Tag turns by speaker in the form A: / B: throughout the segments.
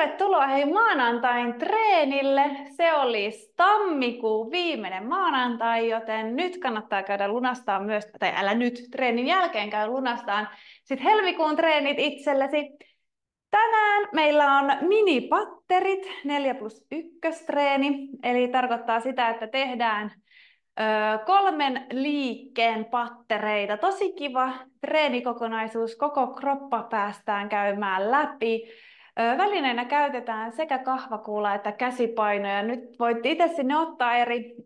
A: Tervetuloa hei maanantain treenille. Se olisi tammikuun viimeinen maanantai, joten nyt kannattaa käydä lunastaa myös, tai älä nyt, treenin jälkeen käy lunastaan sitten helmikuun treenit itsellesi. Tänään meillä on minipatterit, 4+1 treeni, eli tarkoittaa sitä, että tehdään 3 liikkeen pattereita. Tosi kiva treenikokonaisuus, koko kroppa päästään käymään läpi. Välineenä käytetään sekä kahvakuula että käsipainoja. Nyt voit itse sinne ottaa eri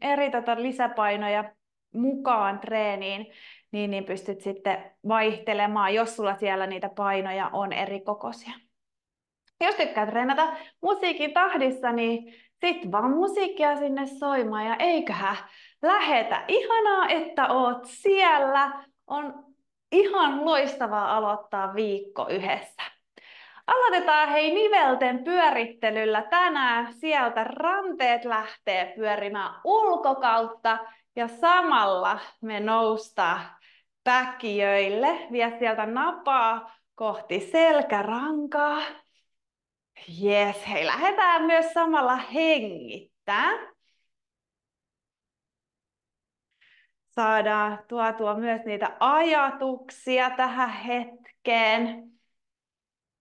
A: lisäpainoja mukaan treeniin, niin pystyt sitten vaihtelemaan, jos sulla siellä niitä painoja on eri kokoisia. Jos tykkää treenata musiikin tahdissa, niin sit vaan musiikkia sinne soimaan ja eiköhän lähetä. Ihanaa, että oot siellä. On ihan loistavaa aloittaa viikko yhdessä. Aloitetaan hei nivelten pyörittelyllä tänään. Sieltä ranteet lähtee pyörimään ulkokautta ja samalla me noustaan päkkiöille. Vie sieltä napaa kohti selkärankaa. Jes, hei, lähdetään myös samalla hengittää. Saadaan tuotua myös niitä ajatuksia tähän hetkeen.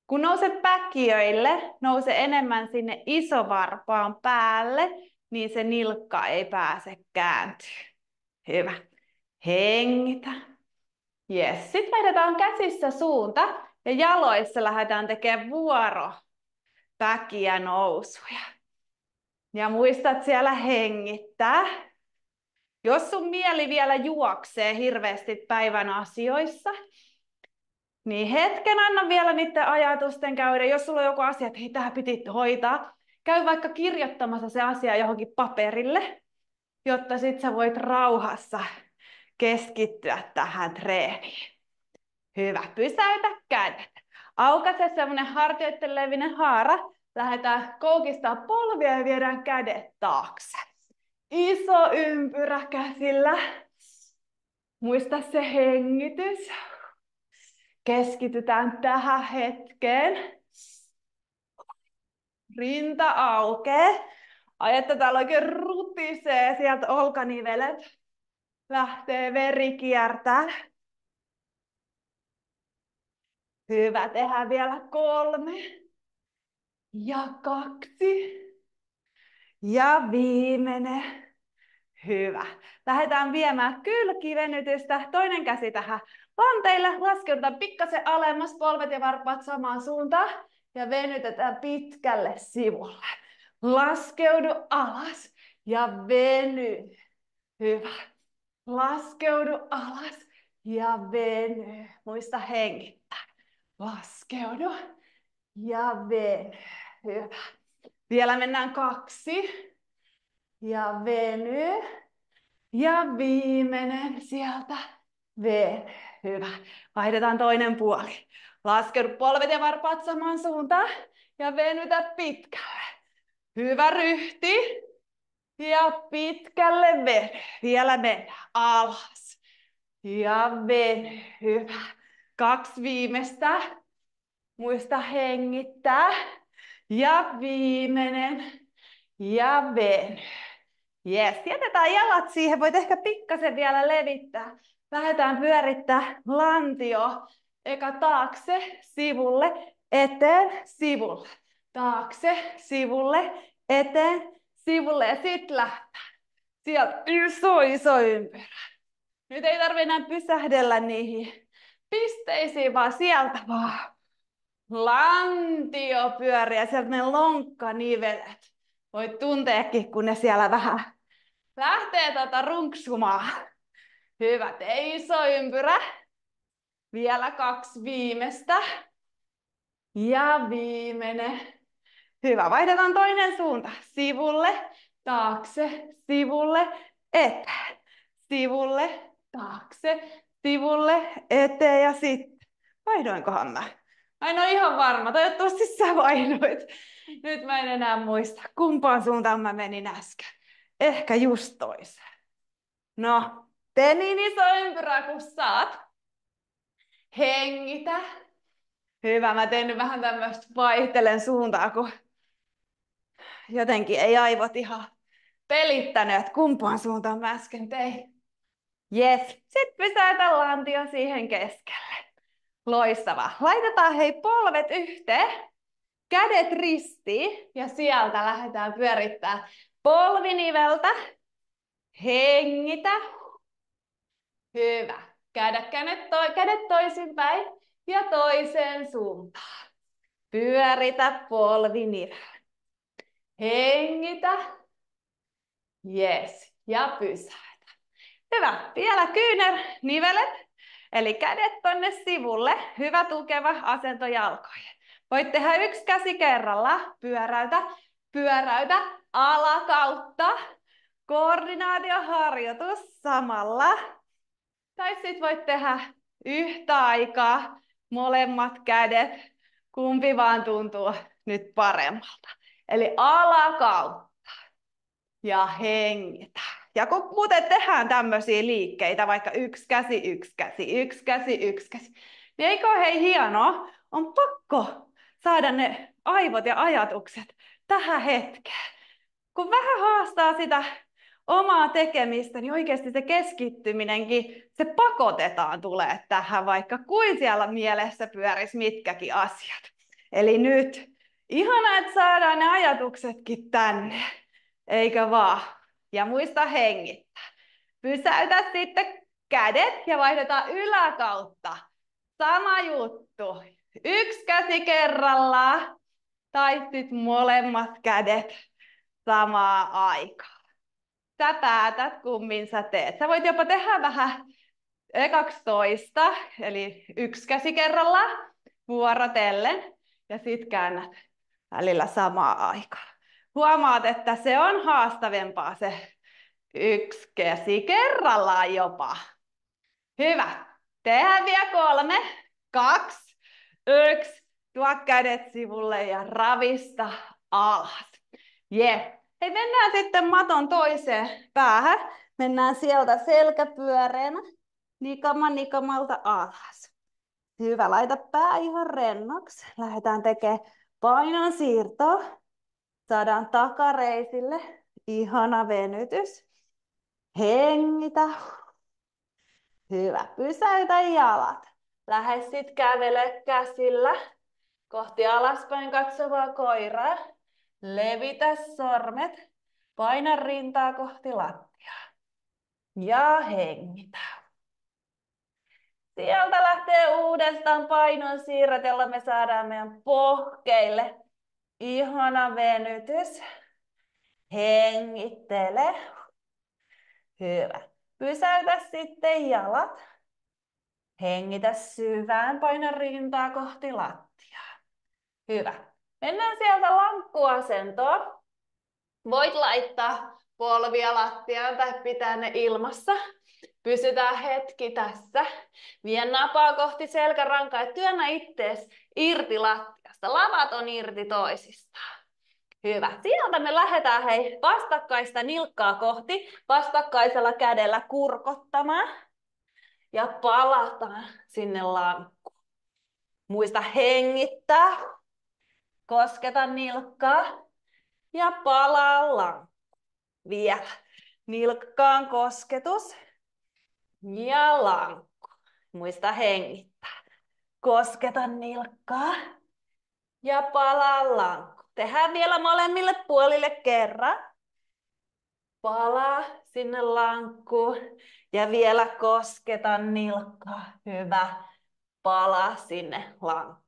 A: Kun nouset päkkiöille, nouse enemmän sinne isovarpaan päälle, niin se nilkka ei pääse kääntyä. Hyvä. Hengitä. Jes, sitten vaihdetaan käsissä suunta ja jaloissa lähdetään tekemään päkiä nousuja. Ja muistat siellä hengittää. Jos sun mieli vielä juoksee hirveästi päivän asioissa, niin hetken anna vielä niiden ajatusten käydä. Jos sulla on joku asia, että hei, tää piti hoitaa, käy vaikka kirjoittamassa se asia johonkin paperille, jotta sit sä voit rauhassa keskittyä tähän treeniin. Hyvä, pysäytä kädet. Aukaise semmonen hartioitten levinen haara. Lähdetään koukistaa polvia ja viedään kädet taakse. Iso ympyrä käsillä. Muista se hengitys. Keskitytään tähän hetkeen. Rinta aukee. Ai että täällä oikein rutisee sieltä olkanivelet. Lähtee veri kiertää. Hyvä, tehdään vielä 3. Ja 2. Ja viimeinen. Hyvä. Lähdetään viemään kylkivenytystä. Toinen käsi tähän lanteille. Laskeudutaan pikkasen alemmas, polvet ja varpaat samaan suuntaan. Ja venytetään pitkälle sivulle. Laskeudu alas ja veny. Hyvä. Laskeudu alas ja veny. Muista hengittää. Laskeudu ja veny. Hyvä. Vielä mennään 2. Ja veny. Ja viimeinen sieltä. Veny. Hyvä. Vaihdetaan toinen puoli. Laskeudu polvet ja varpaat samaan suuntaan. Ja venytä pitkälle. Hyvä ryhti. Ja pitkälle veny. Vielä mennään alas. Ja veny. Hyvä. 2 viimeistä. Muista hengittää. Ja viimeinen. Ja veny. Jes, jätetään jalat siihen. Voit ehkä pikkasen vielä levittää. Lähdetään pyörittää lantio. Eka taakse, sivulle, eteen, sivulle. Taakse, sivulle, eteen, sivulle. Ja sit lähtää. Sieltä iso ympyrä. Nyt ei tarvitse enää pysähdellä niihin pisteisiin, vaan sieltä vaan. Lantio pyörii ja sieltä ne lonkkanivelet. Voit tunteekin, kun ne siellä vähän lähtee runksumaan. Hyvä, tee iso ympyrä. Vielä 2 viimeistä. Ja viimeinen. Hyvä, vaihdetaan toinen suunta. Sivulle, taakse, sivulle, eteen. Sivulle, taakse, sivulle, eteen ja sitten. Vaihdoinkohan mä? Mä en ole ihan varma. Toivottavasti sä vaihdoit. Nyt mä en enää muista, kumpaan suuntaan mä menin äsken. Ehkä just toiseen. No, tee niin iso ympyrä kuin saat. Hengitä. Hyvä, mä teen nyt vähän tämmöistä vaihtelen suuntaa, kun Jotenkin ei aivot ihan pelittänyt, että kumpaan suuntaan mä äsken tein. Yes. Sitten pysäytä lantio siihen keskelle. Loistavaa. Laitetaan hei polvet yhteen. Kädet ristiin ja sieltä lähdetään pyörittämään polviniveltä. Hengitä. Hyvä. Kädet toisinpäin ja toiseen suuntaan. Pyöritä polvinivel. Hengitä. Yes. Ja pysäytä. Hyvä. Vielä kyynärnivelet. Eli kädet tonne sivulle. Hyvä tukeva asento jalkoihin. Voit tehdä yksi käsi kerralla. Pyöräytä. Pyöräytä. Alakautta. Koordinaatioharjoitus samalla. Tai sitten voit tehdä yhtä aikaa molemmat kädet. Kumpi vaan tuntuu nyt paremmalta. Eli alakautta. Ja hengitä. Ja kun muuten tehdään tämmöisiä liikkeitä, vaikka yksi käsi, yksi käsi, yksi käsi, yksi käsi, niin eikö ole hei hienoa? On pakko saada ne aivot ja ajatukset tähän hetkeen. Kun vähän haastaa sitä omaa tekemistä, niin oikeasti se keskittyminenkin, se pakotetaan tulee tähän, vaikka kuin siellä mielessä pyörisi mitkäkin asiat. Eli nyt, ihanaa, että saadaan ne ajatuksetkin tänne, eikö vaan? Ja muista hengittää. Pysäytä sitten kädet ja vaihdetaan yläkautta. Sama juttu. Yksi käsi kerrallaan. Tai sitten molemmat kädet samaan aikaan. Sä päätät, kummin sä teet. Sä voit jopa tehdä vähän ekaksi toista, eli yksi käsi kerrallaan vuorotellen. Ja sit käännät välillä samaan aikaan. Huomaat, että se on haastavempaa se yksi käsi kerrallaan jopa. Hyvä. Tehdään vielä 3, 2, 1. Tuo kädet sivulle ja ravista alas. Hei, mennään sitten maton toiseen päähän. Mennään sieltä selkäpyöreänä nikamalta alas. Hyvä, laita pää ihan rennoksi. Lähdetään tekemään painonsiirtoa. Saadaan takareisille. Ihana venytys. Hengitä. Hyvä. Pysäytä jalat. Lähde sit kävele käsillä kohti alaspäin katsovaa koiraa. Levitä sormet. Paina rintaa kohti lattiaa. Ja hengitä. Sieltä lähtee uudestaan painonsiirrot, jolla me saadaan meidän pohkeille ihana venytys. Hengittele. Hyvä. Pysäytä sitten jalat. Hengitä syvään, paina rintaa kohti lattiaa. Hyvä. Mennään sieltä lankkuasentoon. Voit laittaa polvia lattiaan tai pitää ne ilmassa. Pysytään hetki tässä. Vie napaa kohti selkärankaa ja työnnä ittees irti lattiasta. Lavat on irti toisistaan. Hyvä. Sieltä me lähdetään hei vastakkaista nilkkaa kohti. Vastakkaisella kädellä kurkottamaan. Ja palataan sinne lankkuun. Muista hengittää. Kosketa nilkkaa. Ja palaa lankkuun. Vielä. Nilkkaan kosketus. Ja lankku. Muista hengittää. Kosketa nilkkaa. Ja palaa lankku. Tehdään vielä molemmille puolille kerran. Palaa sinne lankkuun. Ja vielä kosketa nilkkaa. Hyvä. Palaa sinne lankkuun.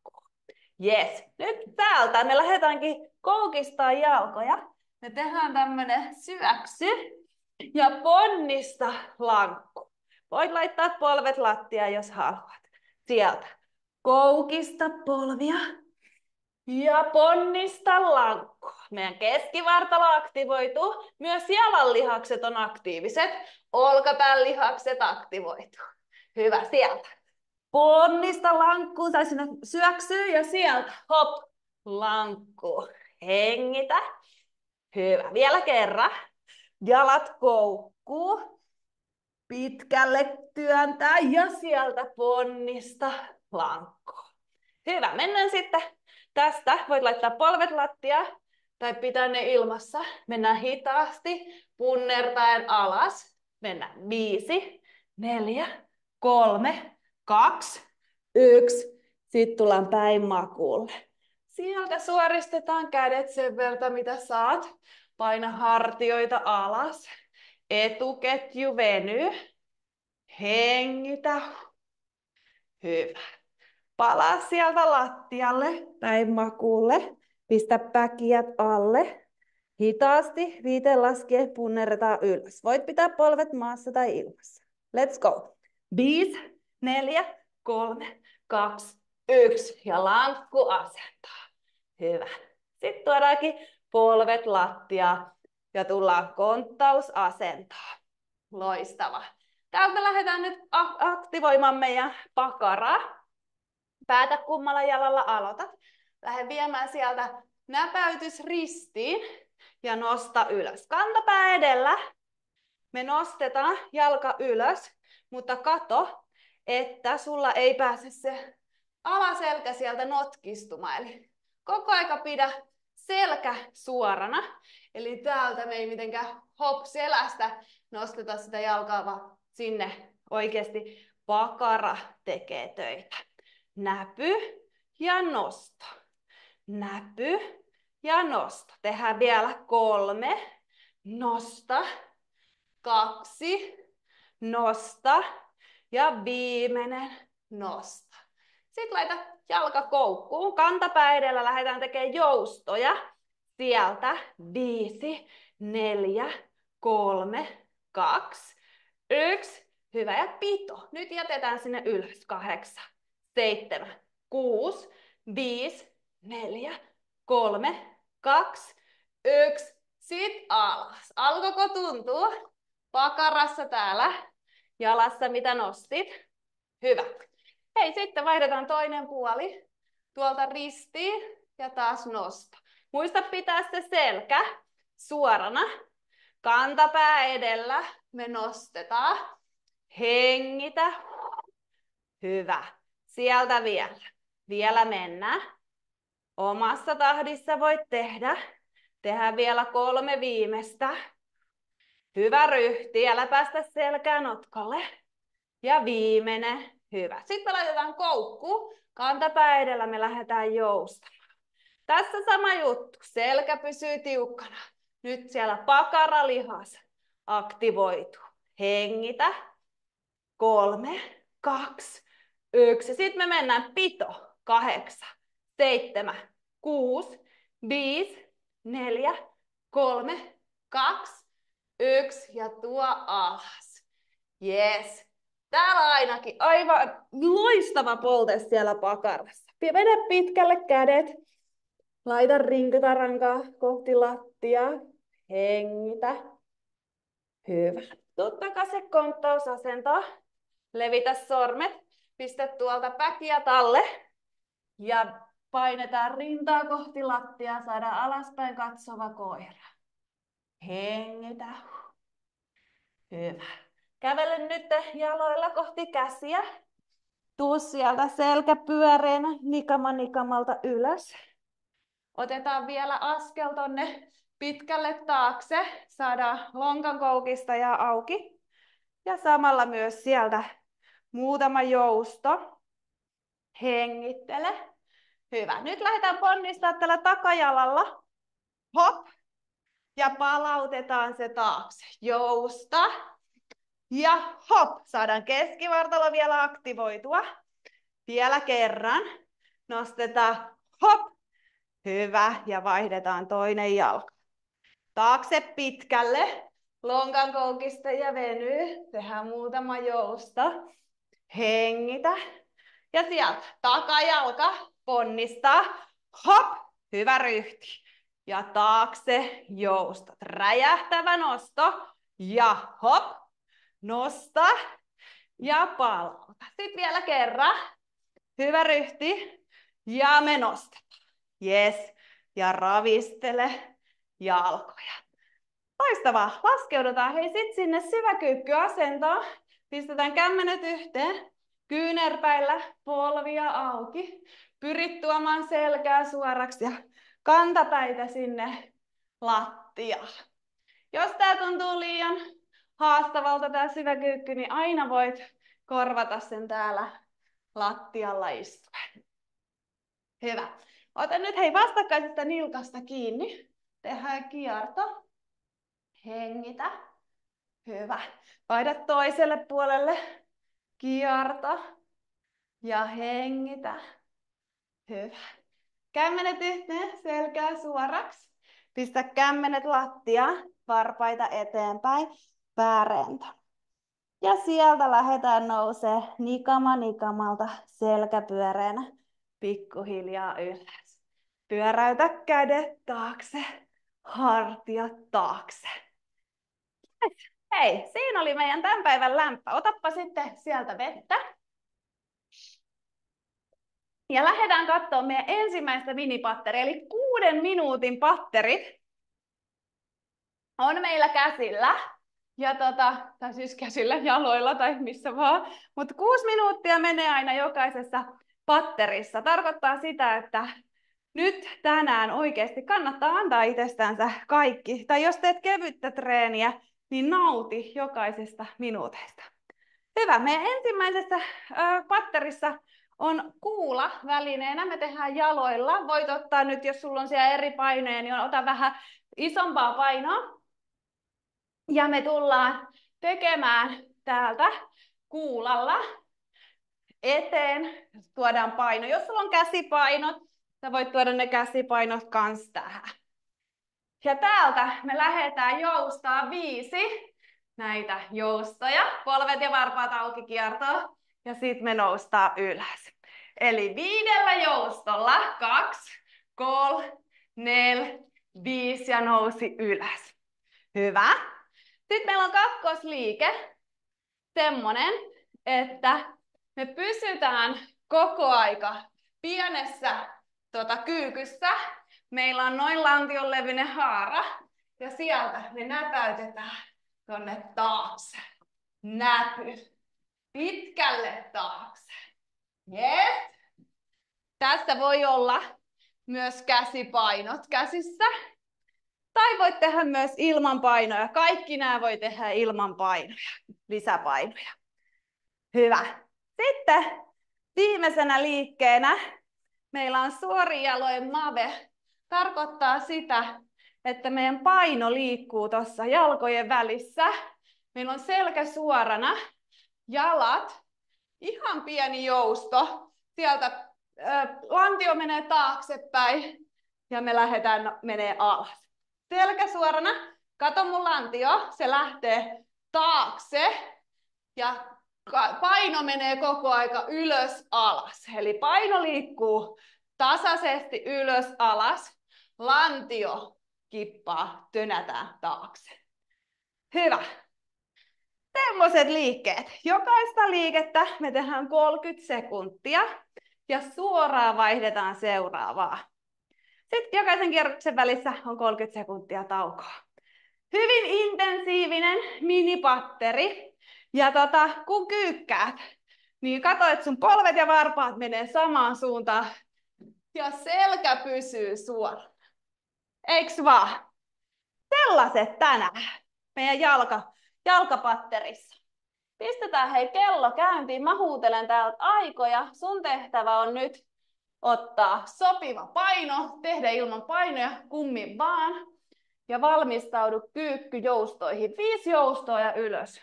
A: Yes. Nyt täältä me lähdetäänkin koukistaa jalkoja. Me tehdään tämmönen syöksy. Ja ponnista lankku. Voit laittaa polvet lattiaan, jos haluat. Sieltä. Koukista polvia. Ja ponnista lankku. Meidän keskivartalo aktivoituu. Myös jalanlihakset on aktiiviset. Olkapään lihakset aktivoituu. Hyvä, sieltä. Ponnista lankkuun tai sinne syöksyy ja sieltä. Hop. Lankku. Hengitä. Hyvä. Vielä kerran. Jalat koukkuu. Pitkälle työntää ja sieltä ponnista lankkuun. Hyvä. Mennään sitten tästä. Voit laittaa polvet lattiaan. tai pitää ne ilmassa. Mennään hitaasti, punnertaen alas. Mennään 5, 4, 3, 2, 1. Sitten tullaan päin makuulle. Sieltä suoristetaan kädet sen verran, mitä saat. Paina hartioita alas. Etuketju venyy. Hengitä. Hyvä. Palaa sieltä lattialle, päin makuulle. Pistä päkiät alle. Hitaasti, viiteen laskee, punnerretaan ylös. Voit pitää polvet maassa tai ilmassa. Let's go. 5, 4, 3, 2, 1. Ja lankku asentaa. Hyvä. Sitten tuodaankin polvet lattiaan ja tullaan konttausasentoon. Loistavaa. Täältä me lähdetään nyt aktivoimaan meidän pakaraa. Päätä kummalla jalalla aloitat. Lähde viemään sieltä näpäytys ristiin ja nosta ylös. Kantapää edellä. Me nostetaan jalka ylös, mutta kato, että sulla ei pääse se alaselkä sieltä notkistumaan. Eli koko aika pidä selkä suorana. Eli täältä me ei mitenkään hop selästä nosteta sitä jalkaa, vaan sinne oikeasti pakara tekee töitä. Näpy ja nosto. Näpy ja nosto. Tehdään vielä 3. Nosta. 2. Nosta. Ja viimeinen nosta. Sitten laita jalka koukkuun. Kantapää edellä lähdetään tekemään joustoja. Sieltä 5, 4, 3, 2, 1. Hyvä ja pito. Nyt jätetään sinne ylös. 8, 7, 6, 5, 4, 3, 2, 1. Sitten alas. Alkoiko tuntua pakarassa täällä jalassa, mitä nostit? Hyvä. Hei, sitten vaihdetaan toinen puoli. Tuolta ristiin ja taas nosto. Muista pitää se selkä suorana. Kantapää edellä. Me nostetaan. Hengitä. Hyvä. Sieltä vielä. Vielä mennään. Omassa tahdissa voit tehdä. Tehdään vielä 3 viimeistä. Hyvä ryhti. Älä päästä selkään notkolle. Ja viimeinen. Hyvä. Sitten me laitetaan koukku. Kantapää edellä me lähdetään joustamaan. Tässä sama juttu. Selkä pysyy tiukkana. Nyt siellä pakaralihas aktivoituu. Hengitä. 3, 2, 1. Sitten me mennään pito. 8, 7, 6, 5, 4, 3, 2, 1. Ja tuo alas. Yes. Täällä ainakin aivan loistava polte siellä pakarassa. Vedä pitkälle kädet. Laita rinkytarankaa kohti lattiaa. Hengitä. Hyvä. Tuu takaisin konttausasentoon. Levitä sormet. Pistä tuolta päkiä talle. Ja painetaan rintaa kohti lattiaa. Saadaan alaspäin katsova koira. Hengitä. Hyvä. Kävele nyt jaloilla kohti käsiä. Tuu sieltä selkä pyöreänä nikamalta ylös. Otetaan vielä askel tonne pitkälle taakse. Saadaan lonkan koukista ja auki. Ja samalla myös sieltä muutama jousto. Hengittele. Hyvä. Nyt lähdetään ponnistamaan tällä takajalalla. Hop. Ja palautetaan se taakse. Jousta. Ja hop. Saadaan keskivartalo vielä aktivoitua. Vielä kerran. Nostetaan. Hop. Hyvä. Ja vaihdetaan toinen jalka. Taakse pitkälle. Lonkan koukista ja venyy. Tehdään muutama jousto. Hengitä. Ja sieltä takajalka. Ponnistaa. Hop. Hyvä ryhti. Ja taakse joustat. Räjähtävä nosto. Ja hop. Nosta. Ja palauta. Sitten vielä kerran. Hyvä ryhti. Ja me nostetaan. Yes. Ja ravistele jalkoja. Loistavaa. Laskeudutaan hei sit sinne syväkyykkyasentoon. Pistetään kämmenet yhteen. Kyynärpäillä polvia auki. Pyrit tuomaan selkää suoraksi ja kantapäitä sinne lattiaan. Jos tää tuntuu liian haastavalta tää syvä kyykky, niin aina voit korvata sen täällä lattialla istuen. Hyvä. Ota nyt hei vastakkaisesta nilkasta kiinni. Tehdään kierto. Hengitä. Hyvä. Vaihda toiselle puolelle. Kierto. Ja hengitä. Hyvä. Kämmenet yhteen, selkää suoraksi. Pistä kämmenet lattiaan, varpaita eteenpäin, päärento. Ja sieltä lähdetään nousee nikama nikamalta selkäpyöreänä pikkuhiljaa ylös. Pyöräytä kädet taakse, hartiat taakse. Hei, siinä oli meidän tämän päivän lämpö. Otappa sitten sieltä vettä. Ja lähdetään katsomaan meidän ensimmäistä minipatteria, eli 6 minuutin patterit on meillä käsillä. Ja tai siis käsillä, jaloilla tai missä vaan. Mutta 6 minuuttia menee aina jokaisessa patterissa. Tarkoittaa sitä, että nyt tänään oikeasti kannattaa antaa itsestänsä kaikki. Tai jos teet kevyttä treeniä, niin nauti jokaisesta minuuteista. Hyvä. Meidän ensimmäisessä patterissa on kuula välineenä. Me tehdään jaloilla. Voit ottaa nyt, jos sulla on siellä eri painoja, niin ota vähän isompaa painoa. Ja me tullaan tekemään täältä kuulalla eteen. Tuodaan paino. Jos sulla on käsipainot, sä voit tuoda ne käsipainot kans tähän. Ja täältä me lähdetään joustaa 5 näitä joustoja. Polvet ja varpaat auki kiertoon. Ja sitten me noustaan ylös. Eli 5 joustolla 2, 3, 4, 5 ja nousi ylös. Hyvä. Sitten meillä on kakkosliike. Semmonen, että me pysytään koko aika pienessä kyykyssä. Meillä on noin lantion levyinen haara. Ja sieltä me näpäytetään tonne taakse. Näpy. Pitkälle taakse. Yes. Tässä voi olla myös käsipainot käsissä. Tai voit tehdä myös ilman painoja. Kaikki nämä voi tehdä ilman painoja. Lisäpainoja. Hyvä. Sitten viimeisenä liikkeenä meillä on suorin jaloin mave. Tarkoittaa sitä, että meidän paino liikkuu tuossa jalkojen välissä. Meillä on selkä suorana. Jalat. Ihan pieni jousto. Sieltä lantio menee taaksepäin ja me lähdetään menee alas. Selkä suorana. Kato mun lantio. Se lähtee taakse ja paino menee koko aika ylös alas. Eli paino liikkuu tasaisesti ylös alas. Lantio kippaa, tönätään taakse. Hyvä. Semmoiset liikkeet. Jokaista liikettä me tehdään 30 sekuntia ja suoraan vaihdetaan seuraavaa. Sitten jokaisen kierroksen välissä on 30 sekuntia taukoa. Hyvin intensiivinen minipatteri. Ja kun kyykkäät, niin katso, että sun polvet ja varpaat menee samaan suuntaan ja selkä pysyy suorana. Eiks vaan? Sellaiset tänään meidän jalkapatterissa. Pistetään hei kello käyntiin. Mä huutelen täältä aikoja. Sun tehtävä on nyt ottaa sopiva paino, tehdä ilman painoja, kummin vaan. Ja valmistaudu kyykkyjoustoihin. 5 joustoa ja ylös.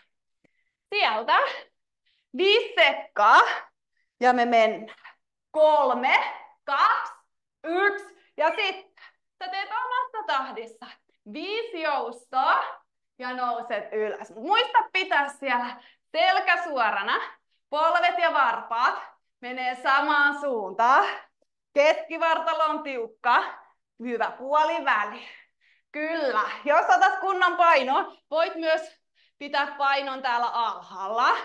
A: Sieltä 5 sekkaa ja me mennään. 3, 2, 1 ja sitten sä teet omassa tahdissa. 5 joustoa ja nouset ylös. Muista pitää siellä selkä suorana. Polvet ja varpaat menee samaan suuntaan. Keskivartalo on tiukka. Hyvä puoliväli. Kyllä. Jos otat kunnon painoa, voit myös pitää painon täällä alhaalla.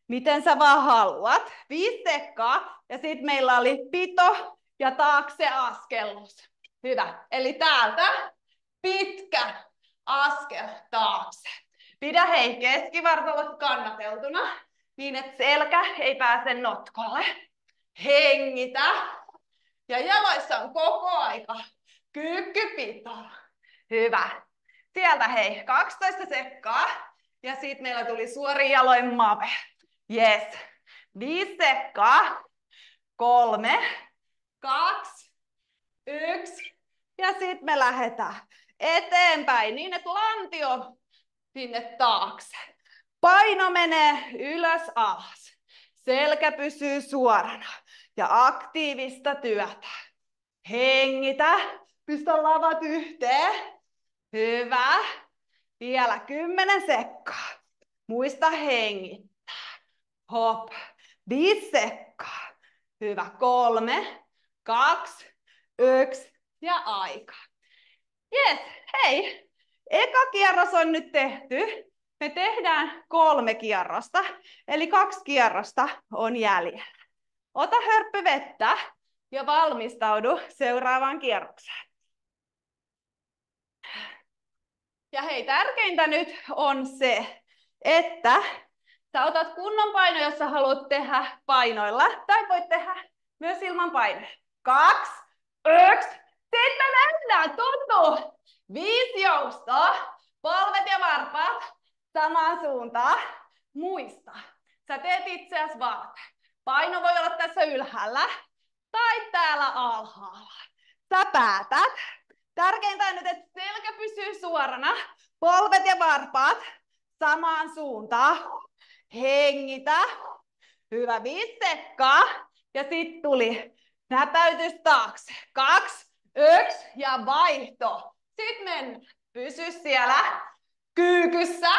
A: Miten sä vaan haluat. 5 sekkaa. Ja sitten meillä oli pito ja taakse askellus. Hyvä. Eli täältä pitkä askel taakse. Pidä hei keskivartalot kannateltuna, niin että selkä ei pääse notkolle. Hengitä. Ja jaloissa on koko aika Kyykkypito. Hyvä. Sieltä hei, 12 sekkaa. Ja sit meillä tuli suorin jaloin mave. Yes. 5 sekkaa. 3, 2, 1. Ja sit me lähdetään eteenpäin niin, että lantio sinne taakse. Paino menee ylös alas. Selkä pysyy suorana. Ja aktiivista työtä. Hengitä. Pistä lavat yhteen. Hyvä. Vielä 10 sekkaa. Muista hengittää. Hop. 5 sekkaa. Hyvä. 3, 2, 1 ja aika. Jes, hei. Eka kierros on nyt tehty. Me tehdään 3 kierrosta, eli 2 kierrosta on jäljellä. Ota hörppy vettä ja valmistaudu seuraavaan kierrokseen. Ja hei, tärkeintä nyt on se, että sä otat kunnon paino, jos sä haluat tehdä painoilla, tai voit tehdä myös ilman painoja. 2, 1, sitten me mennään, tuntuu. 5 joustoa, polvet ja varpaat samaan suuntaan. Muista, sä teet itseäsi varten. Paino voi olla tässä ylhäällä tai täällä alhaalla. Sä päätät. Tärkeintä on nyt, että selkä pysyy suorana. Polvet ja varpaat samaan suuntaan. Hengitä. Hyvä, 5 sekkaa. Ja sitten tuli näpäytys taakse. 2, 1 ja vaihto. Sitten mennään. Pysy siellä kyykyssä.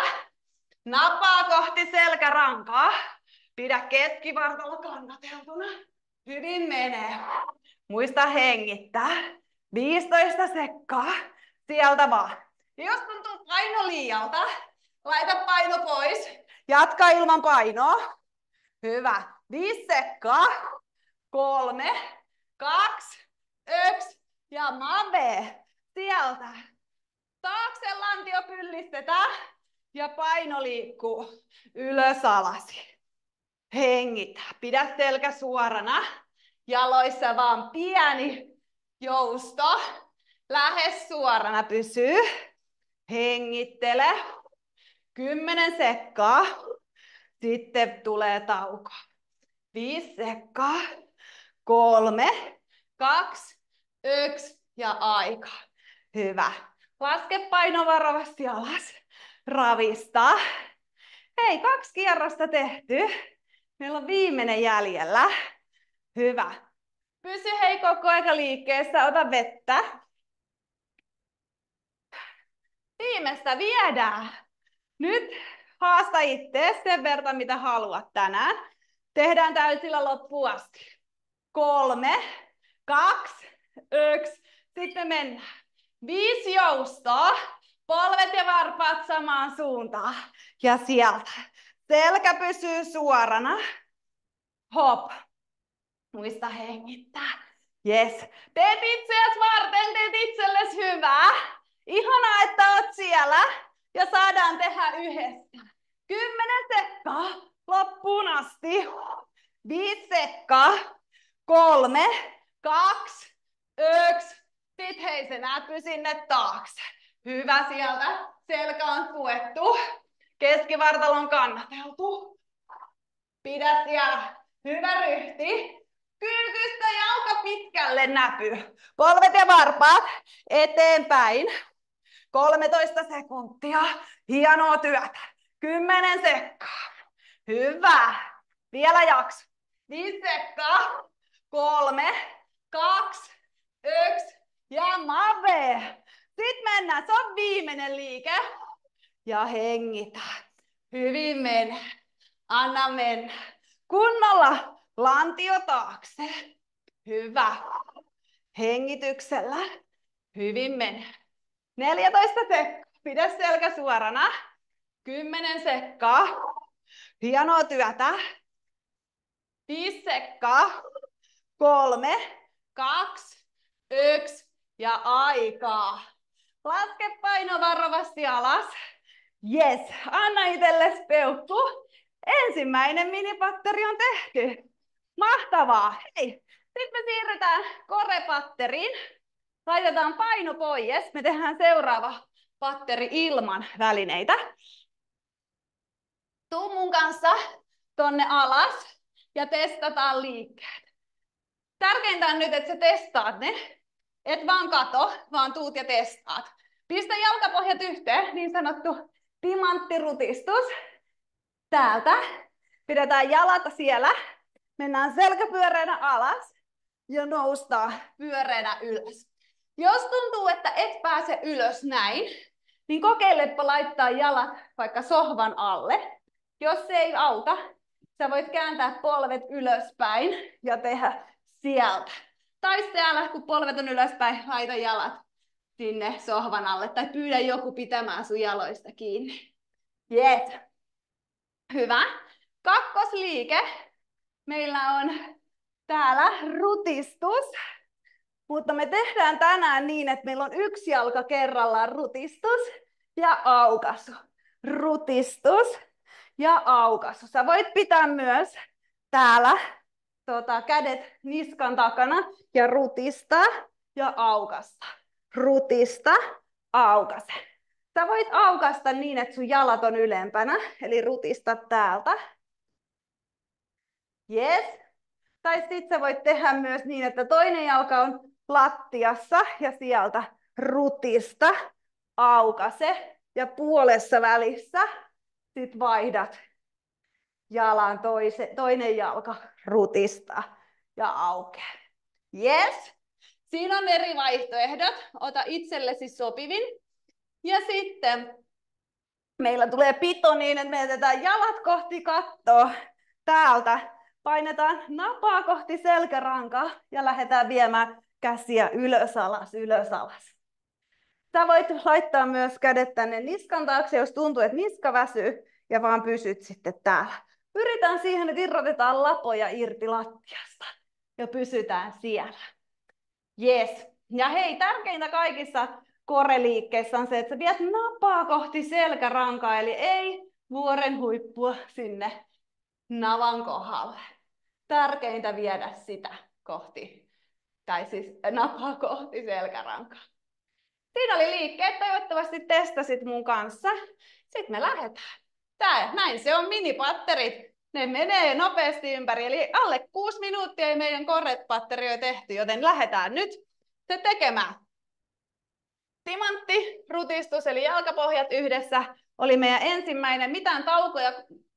A: Napaa kohti selkärankaa. Pidä keskivartalo kannateltuna. Hyvin menee. Muista hengittää. 15 sekkaa. Sieltä vaan. Jos tuntuu paino liialta, laita paino pois. Jatka ilman painoa. Hyvä. 5 sekkaa. 3, 2, 1 ja mave. Sieltä. Taakse lantio pyllistetään ja paino liikkuu ylös alasi. Hengitä. Pidä selkä suorana. Jaloissa vaan pieni jousto. Lähes suorana pysyy. Hengittele. 10 sekkaa. Sitten tulee tauko. 5 sekkaa. 3, 2, 1 ja aika. Hyvä. Laske paino varovasti alas. Ravista. Hei, 2 kierrosta tehty. Meillä on viimeinen jäljellä. Hyvä. Pysy hei koko aika liikkeessä. Ota vettä. Viimeistä viedään. Nyt haasta itse sen verran, mitä haluat tänään. Tehdään täysillä loppuun asti. 3, 2, 1. Sitten mennään. 5 joustoa. Polvet ja varpaat samaan suuntaan. Ja sieltä. Selkä pysyy suorana. Hop. Muista hengittää. Yes. Teet itseäsi varten, teet itsellesi hyvää. Ihanaa, että oot siellä. Ja saadaan tehdä yhdessä. 10 sekkaa. Loppuun asti. 5 sekkaa. 3, 2, 1. Sitten hei, se näpy sinne taakse. Hyvä sieltä. Selkä on tuettu. Keskivartalon kannateltu. Pidä siellä. Hyvä ryhti. Kyykystä jalka pitkälle näpy. Polvet ja varpaat eteenpäin. 13 sekuntia. Hienoa työtä. 10 sekkaa. Hyvä. Vielä jakso. 5 sekkaa. 3, 2, 1 ja mave. Sitten mennään. Se on viimeinen liike. Ja hengitä. Hyvin menee. Anna mennä. Kunnolla lantio taakse. Hyvä. Hengityksellä. Hyvin menee. 14 sekkaa. Pidä selkä suorana. 10 sekkaa. Hienoa työtä. 5 sekkaa. 3, 2, 1 ja aikaa. Laske paino varovasti alas. Yes. Anna itsellesi peukku. Ensimmäinen minipatteri on tehty. Mahtavaa. Hei. Sitten me siirrytään korepatteriin. Laitetaan paino pois. Me tehdään seuraava patteri ilman välineitä. Tuu mun kanssa tonne alas ja testataan liikkeet. Tärkeintä on nyt, että sä testaat ne. Et vaan kato, vaan tuut ja testaat. Pistä jalkapohjat yhteen, niin sanottu timanttirutistus. Täältä. Pidetään jalat siellä. Mennään selkäpyöreänä alas ja noustaan pyöreänä ylös. Jos tuntuu, että et pääse ylös näin, niin kokeilepa laittaa jalat vaikka sohvan alle. Jos se ei auta, sä voit kääntää polvet ylöspäin ja tehdä sieltä. Tai siellä, kun polvet on ylöspäin, laita jalat sinne sohvan alle. Tai pyydä joku pitämään sun jaloista kiinni. Yes. Hyvä. Kakkosliike. Meillä on täällä rutistus. Mutta me tehdään tänään niin, että meillä on yksi jalka kerrallaan rutistus ja aukaisu. Rutistus ja aukaisu. Sä voit pitää myös täällä kädet niskan takana ja rutista ja aukasta. Rutista, aukaise. Sä voit aukasta niin, että sun jalat on ylempänä, eli rutista täältä. Yes. Tai sitten sä voit tehdä myös niin, että toinen jalka on lattiassa ja sieltä rutista, aukaise ja puolessa välissä sit vaihdat jalan toinen jalka rutista ja aukeaa. Yes. Siinä on eri vaihtoehdot. Ota itsellesi sopivin. Ja sitten meillä tulee pito niin, että me jätetään jalat kohti kattoa täältä. Painetaan napaa kohti selkärankaa ja lähdetään viemään käsiä ylös alas, ylös alas. Sä voit laittaa myös kädet tänne niskan taakse, jos tuntuu, että niska väsyy ja vaan pysyt sitten täällä. Pyritään siihen, että irrotetaan lapoja irti lattiasta ja pysytään siellä. Yes. Ja hei, tärkeintä kaikissa koreliikkeissä on se, että sä viet napaa kohti selkärankaa, eli ei vuoren huippua sinne navan kohdalle. Tärkeintä viedä sitä kohti, tai siis napaa kohti selkärankaa. Siinä oli liikkeet, toivottavasti testasit mun kanssa. Sitten me lähdetään. Näin se on minipatterit. Ne menee nopeasti ympäri, eli alle 6 minuuttia ei meidän korret-patteri ole tehty, joten lähdetään nyt se tekemään. Timantti, rutistus, eli jalkapohjat yhdessä, oli meidän ensimmäinen. Mitään taukoja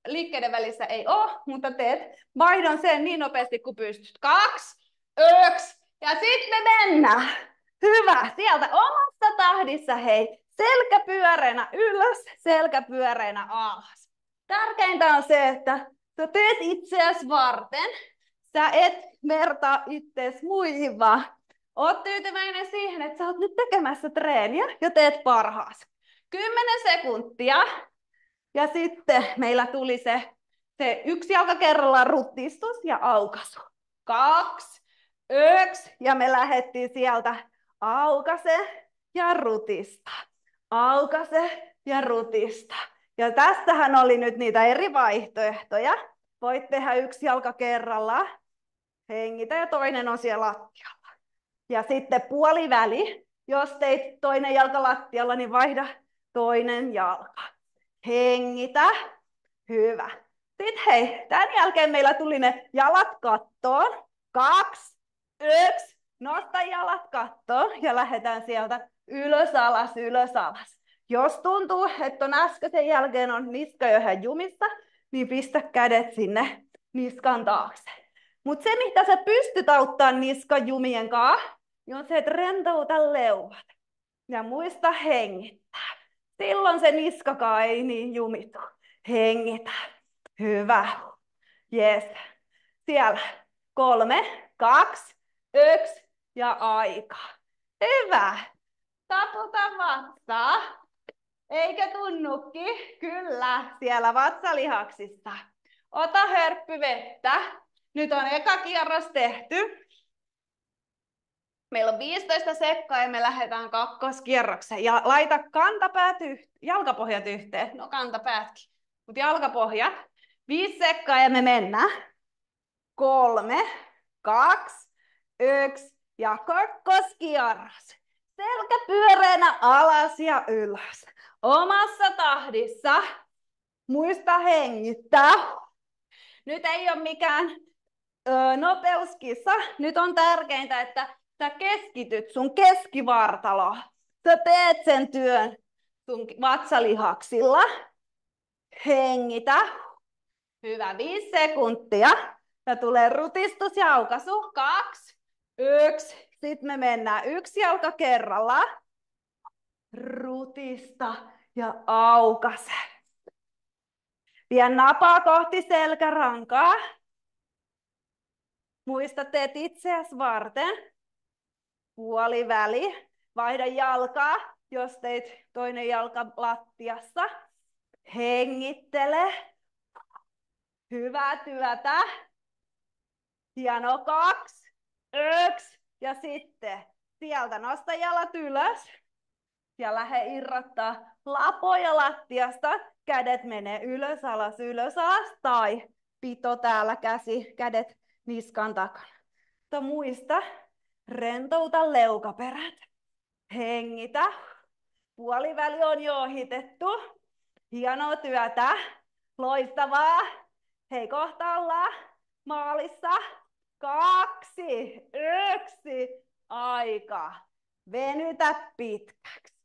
A: liikkeiden välissä ei ole, mutta teet vaihdon sen niin nopeasti kuin pystyt. 2, 1, ja sitten me mennään. Hyvä, sieltä omassa tahdissa, hei. Selkäpyöreänä ylös, selkäpyöreänä alas. Tärkeintä on se, että sä teet itseäsi varten. Sä et vertaa itseäsi muihin, vaan oot tyytyväinen siihen, että sä oot nyt tekemässä treeniä ja teet parhaas. 10 sekuntia. Ja sitten meillä tuli se yksi jalka kerrallaan rutistus ja aukaisu. 2, 1, ja me lähdettiin sieltä aukaise ja rutista. Aukaise ja rutista. Ja tästähän oli nyt niitä eri vaihtoehtoja. Voit tehdä yksi jalka kerrallaan. Hengitä ja toinen on siellä lattialla. Ja sitten puoliväli. Jos teit toinen jalka lattialla, niin vaihda toinen jalka. Hengitä. Hyvä. Sitten hei, tämän jälkeen meillä tuli ne jalat kattoon. 2, 1. Nosta jalat kattoon ja lähdetään sieltä ylös alas, ylös alas. Jos tuntuu, että on äskeisen jälkeen on niska jo ihan jumissa, niin pistä kädet sinne niskan taakse. Mutta se, mitä sä pystyt auttamaan niskan jumien kanssa, niin on se, että rentouta leuat. Ja muista hengittää. Silloin se niskakaan ei niin jumitu. Hengitä. Hyvä. Yes. Siellä. 3, 2, 1 ja aika. Hyvä. Taputa vatsaa. Eikö tunnukin? Kyllä. Siellä vatsalihaksissa. Ota hörppy vettä. Nyt on eka kierros tehty. Meillä on 15 sekkaa ja me lähdetään kakkoskierrokseen. Ja laita jalkapohjat yhteen. No kantapäätkin. Mutta jalkapohjat. 5 sekkaa ja me mennään. 3, 2, 1 Ja kakkoskierros. Selkä pyöreänä alas ja ylös. Omassa tahdissa. Muista hengittää. Nyt ei ole mikään nopeuskissa. Nyt on tärkeintä, että sä keskityt sun keskivartaloon. Sä teet sen työn sun vatsalihaksilla. Hengitä. Hyvä, 5 sekuntia. Ja tulee rutistus ja aukaisu. 2, 1. Sitten me mennään 1 jalka kerrallaan. Rutista ja aukaise. Vie napaa kohti selkärankaa. Muista, teet itseäsi varten. Puoliväli. Vaihda jalkaa, jos teit toinen jalka lattiassa. Hengittele. Hyvää työtä. Hieno 2, 1. Ja sitten sieltä nosta jalat ylös. Ja lähde irrottaa lapoja lattiasta. Kädet menee ylös, alas, tai pito täällä kädet niskan takana. Mutta muista, rentouta leukaperät. Hengitä. Puoliväli on jo ohitettu. Hienoa työtä. Loistavaa. Hei, kohta ollaan maalissa. 2, 1. Aika. Venytä pitkäksi.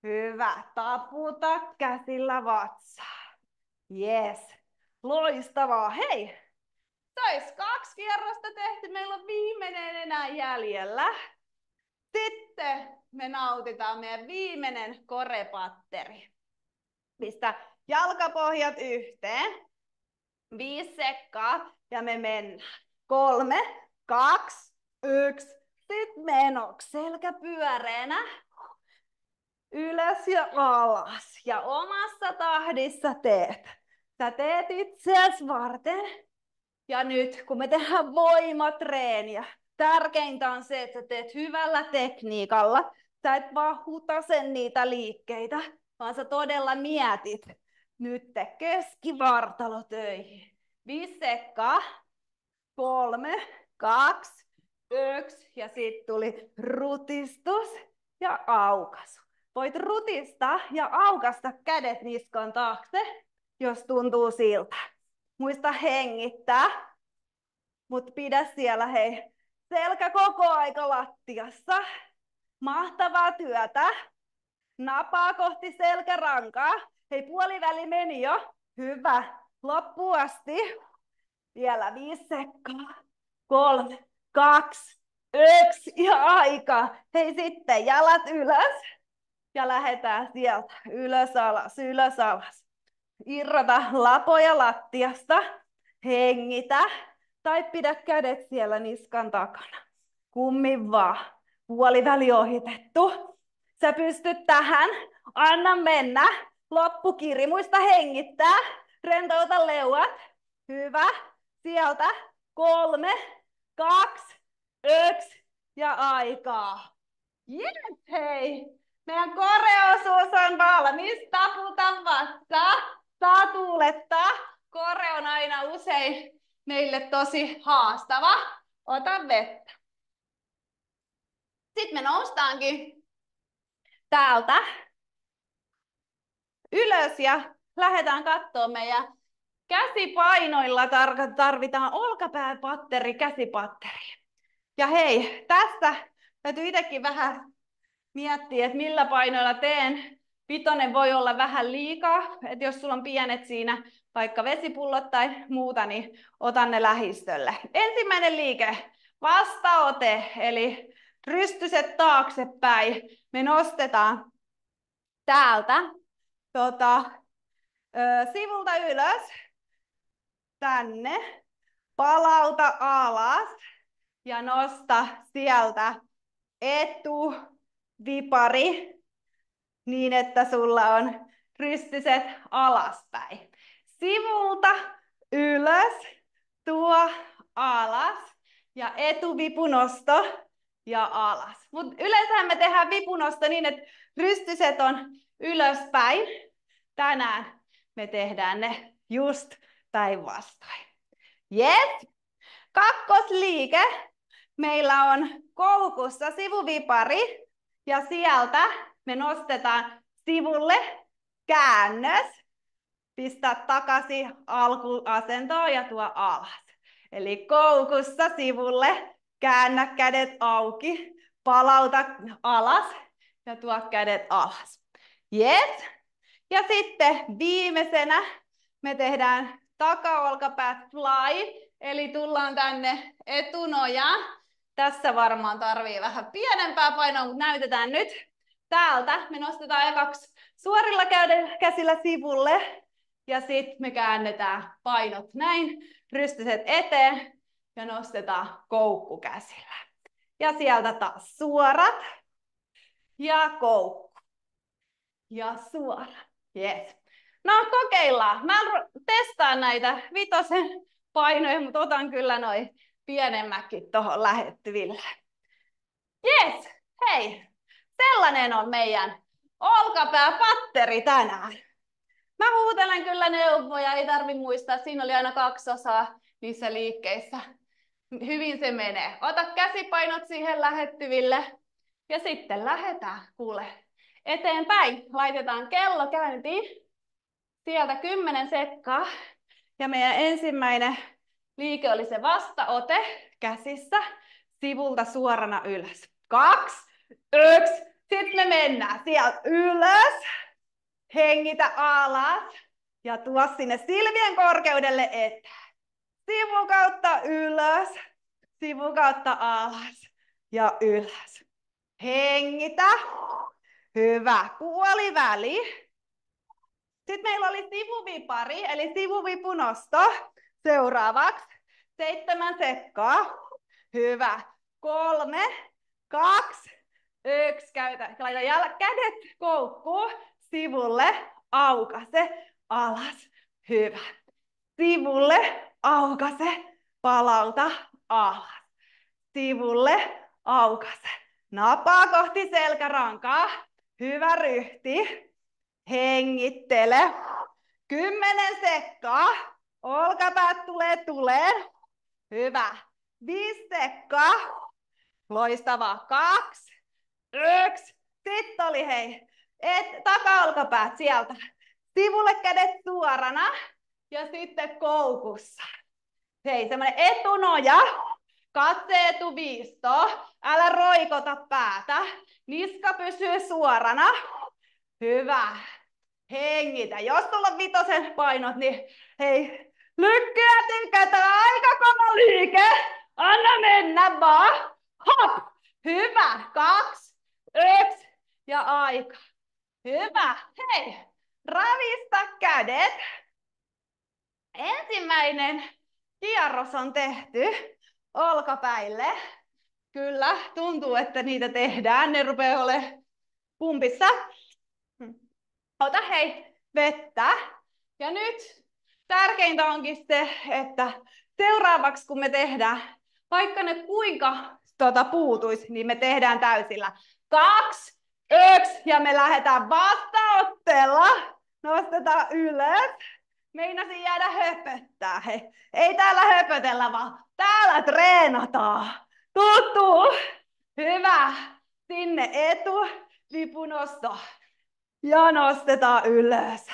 A: Hyvä. Taputa käsillä vatsaa. Yes. Loistavaa. Hei. Tois 2 kierrosta tehty. Meillä on viimeinen enää jäljellä. Sitten me nautitaan meidän viimeinen korepatteri. Pistä jalkapohjat yhteen. 5 sekkaa ja me mennään. 3, 2, 1. Sitten menoksi. Selkä pyöreänä. Ylös ja alas. Ja omassa tahdissa teet. Sä teet itseäsi varten. Ja nyt kun me tehdään voimatreeniä, tärkeintä on se, että sä teet hyvällä tekniikalla. Sä et vaan hutasen niitä liikkeitä, vaan sä todella mietit. Nyt keskivartalo töihin. 5 sekkaa. 3, 2, 1. Ja sitten tuli rutistus ja aukaisu. Voit rutistaa ja aukasta kädet niskan taakse, jos tuntuu siltä. Muista hengittää, mutta pidä siellä hei selkä koko aika lattiassa. Mahtavaa työtä. Napaa kohti selkärankaa. Hei, puoliväli meni jo. Hyvä. Loppuun asti. Vielä 5 sekkaa. 3, 2, 1 ja aika. Hei, sitten jalat ylös. Ja lähdetään sieltä ylös alas, ylös alas. Irrota lapoja lattiasta. Hengitä. Tai pidä kädet siellä niskan takana. Kummin vaan. Puoliväli ohitettu. Sä pystyt tähän. Anna mennä. Loppukiri. Muista hengittää. Rentouta leuat. Hyvä. Sieltä. 3, 2, 1 ja aikaa. Yes, hei. Meidän koreosuus on valmis. Taputa vatsaa. Saa tuulettaa. Kore on aina usein meille tosi haastava. Ota vettä. Sitten me noustaankin täältä ylös ja lähdetään katsomaan meidän käsipainoilla. Tarvitaan olkapääpatteri, käsipatteri. Ja hei, tässä täytyy itsekin vähän miettiä, että millä painoilla teen. 5 voi olla vähän liikaa, että jos sulla on pienet siinä, vaikka vesipullot tai muuta, niin otan ne lähistölle. Ensimmäinen liike, vastaote, eli rystyset taaksepäin. Me nostetaan täältä sivulta ylös, tänne, palauta alas ja nosta sieltä etuvipari niin, että sulla on rystyset alaspäin. Sivulta ylös, tuo alas ja etuvipunosto ja alas. Mutta yleensä me tehdään vipunosto niin, että rystyset on ylöspäin. Tänään me tehdään ne just päinvastoin. Yes. Kakkosliike. meillä on koukussa sivuvipari ja sieltä me nostetaan sivulle käännös. Pistä takaisin alkuasentoon ja tuo alas. Eli koukussa sivulle, käännä kädet auki, palauta alas ja tuo kädet alas. Yes. Ja sitten viimeisenä me tehdään takaolkapäät fly, eli tullaan tänne etunojaan. Tässä varmaan tarvii vähän pienempää painoa, mutta näytetään nyt. Täältä me nostetaan ekaksi suorilla käsillä sivulle. Ja sitten me käännetään painot näin, rystyset eteen ja nostetaan koukku käsillä. Ja sieltä taas suorat ja koukku. Ja suora. Yes. No kokeillaan. Mä testaan näitä vitosen painoja, mutta otan kyllä noi pienemmätkin tuohon lähettyville. Yes. Hei. Sellainen on meidän olkapääpatteri tänään. Mä huutelen kyllä neuvoja, ei tarvi muistaa. Siinä oli aina 2 osaa niissä liikkeissä. Hyvin se menee. Ota käsipainot siihen lähettyville ja sitten lähdetään, kuule, eteenpäin. Laitetaan kello käyntiin. Sieltä 10 sekkaa. Ja meidän ensimmäinen liike oli se vastaote käsissä. Sivulta suorana ylös. 2, 1. Sitten me mennään sieltä ylös. Hengitä alas ja tuo sinne silmien korkeudelle eteen. Sivu kautta ylös, sivu kautta alas ja ylös. Hengitä. Hyvä. Puoliväli. Sitten meillä oli sivuvipari, eli sivuvipunosto. Seuraavaksi 7 sekkaa. Hyvä. 3, 2, 1. Laita kädet koukkuun. Sivulle, aukase, alas. Hyvä. Sivulle, aukase, palauta, alas. Sivulle, aukase. Napaa kohti selkärankaa. Hyvä ryhti. Hengittele. 10 sekkaa. Olkapäät tulee tuleen. Hyvä. 5 sekkaa. Loistavaa. 2, 1. Sitten oli hei. Takaolkapäät sieltä. Sivulle kädet suorana ja sitten koukussa. Hei, semmoinen etunoja. Katse etuviisto. Älä roikota päätä. Niska pysyy suorana. Hyvä. Hengitä. Jos sulla on vitosen painot, niin hei, lykkyä tykätä. Aika kova liike. Anna mennä vaan. Hop. Hyvä. 2, 1 ja aika. Hyvä. Hei, ravista kädet. Ensimmäinen kierros on tehty olkapäille. Kyllä, tuntuu, että niitä tehdään. Ne rupeaa olemaan pumpissa. Ota hei vettä. Ja nyt tärkeintä onkin se, että seuraavaksi kun me tehdään, vaikka ne kuinka puutuisi, niin me tehdään täysillä. 2, 1 ja me lähdetään vastaotteella. Nostetaan ylös. Meinasin jäädä höpöttää. Hei. Ei täällä höpötellä, vaan täällä treenataan. Tuu. Hyvä. Sinne vipunosto. Ja nostetaan ylös.